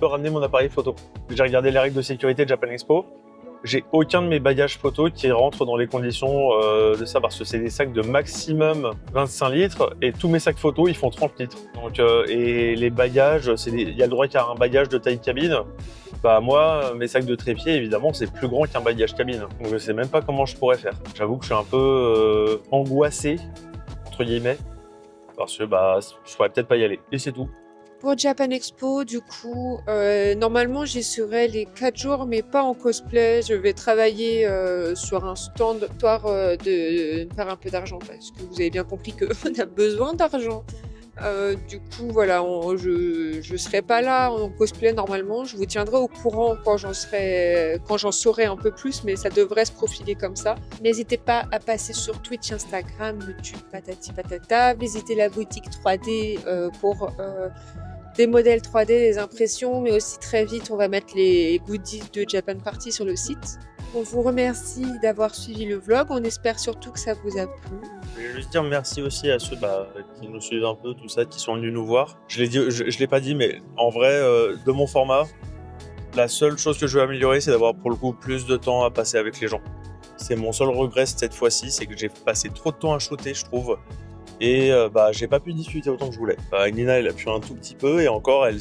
ramener mon appareil photo. J'ai regardé les règles de sécurité de Japan Expo. J'ai aucun de mes bagages photos qui rentrent dans les conditions de ça parce que c'est des sacs de maximum 25 litres et tous mes sacs photos ils font 30 litres. Donc, et les bagages, il y a le droit qu'à un bagage de taille cabine. Bah moi, mes sacs de trépied évidemment c'est plus grand qu'un bagage cabine. Donc je sais même pas comment je pourrais faire. J'avoue que je suis un peu angoissé entre guillemets parce que bah je pourrais peut-être pas y aller et c'est tout. Pour Japan Expo, du coup, normalement j'y serai les 4 jours, mais pas en cosplay. Je vais travailler sur un stand histoire de faire un peu d'argent, parce que vous avez bien compris qu'on a besoin d'argent. Du coup, voilà, je serai pas là en cosplay normalement. Je vous tiendrai au courant quand j'en saurai un peu plus, mais ça devrait se profiler comme ça. N'hésitez pas à passer sur Twitch, Instagram, YouTube, patati patata. Visitez la boutique 3D pour des modèles 3D, des impressions, mais aussi très vite, on va mettre les goodies de Japan Party sur le site. On vous remercie d'avoir suivi le vlog. On espère surtout que ça vous a plu. Je vais juste dire merci aussi à ceux qui nous suivent un peu, tout ça, qui sont venus nous voir. Je l'ai pas dit, mais en vrai, de mon format, la seule chose que je veux améliorer, c'est d'avoir pour le coup plus de temps à passer avec les gens. C'est mon seul regret cette fois-ci, c'est que j'ai passé trop de temps à shooter, je trouve. Et bah j'ai pas pu discuter autant que je voulais. Nina elle a pu un tout petit peu et encore elle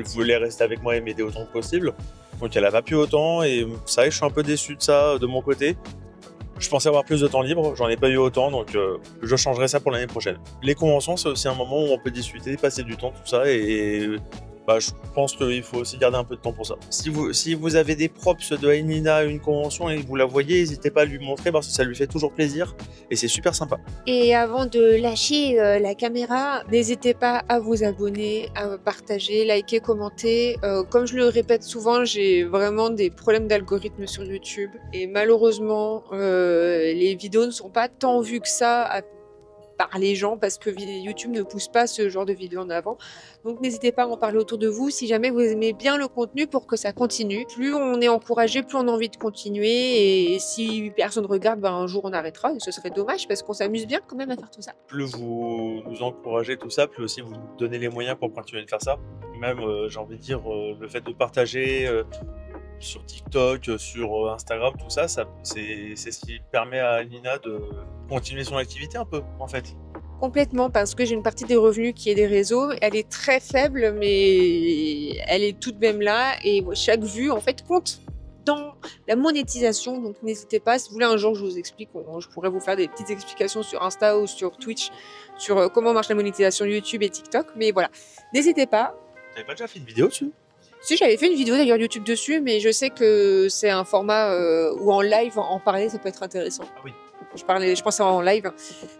voulait rester avec moi et m'aider autant que possible. Donc elle a pas pu autant et ça je suis un peu déçu de ça de mon côté. Je pensais avoir plus de temps libre, j'en ai pas eu autant donc je changerai ça pour l'année prochaine. Les conventions c'est aussi un moment où on peut discuter, passer du temps, tout ça et bah, je pense qu'il faut aussi garder un peu de temps pour ça. Si vous avez des props de Nina à une convention et que vous la voyez, n'hésitez pas à lui montrer parce que ça lui fait toujours plaisir et c'est super sympa. Et avant de lâcher la caméra, n'hésitez pas à vous abonner, à partager, liker, commenter. Comme je le répète souvent, j'ai vraiment des problèmes d'algorithme sur YouTube et malheureusement, les vidéos ne sont pas tant vues que ça par les gens parce que YouTube ne pousse pas ce genre de vidéos en avant. Donc n'hésitez pas à en parler autour de vous si jamais vous aimez bien le contenu pour que ça continue. Plus on est encouragé, plus on a envie de continuer et si personne regarde, ben un jour on arrêtera et ce serait dommage parce qu'on s'amuse bien quand même à faire tout ça. Plus vous nous encouragez tout ça, plus aussi vous nous donnez les moyens pour continuer de faire ça. Même j'ai envie de dire le fait de partager sur TikTok, sur Instagram, tout ça, c'est ce qui permet à Nina de continuer son activité un peu, en fait. Complètement, parce que j'ai une partie des revenus qui est des réseaux. Elle est très faible, mais elle est tout de même là. Et chaque vue, en fait, compte dans la monétisation. Donc, n'hésitez pas. Si vous voulez, un jour, je vous explique. Je pourrais vous faire des petites explications sur Insta ou sur Twitch sur comment marche la monétisation YouTube et TikTok. Mais voilà, n'hésitez pas. T'avais pas déjà fait une vidéo dessus ? Si, j'avais fait une vidéo d'ailleurs YouTube dessus, mais je sais que c'est un format où en live, en parler, ça peut être intéressant. Ah oui. Je pensais en live.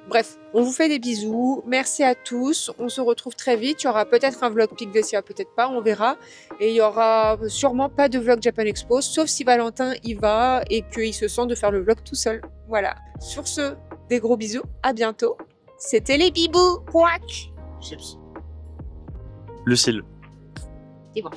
Bref, on vous fait des bisous. Merci à tous. On se retrouve très vite. Il y aura peut-être un vlog Pic Glacier, peut-être pas, on verra. Et il y aura sûrement pas de vlog Japan Expo, sauf si Valentin y va et qu'il se sent de faire le vlog tout seul. Voilà. Sur ce, des gros bisous. À bientôt. C'était les bibous. Quack. Chips. Lucille. C'est bon.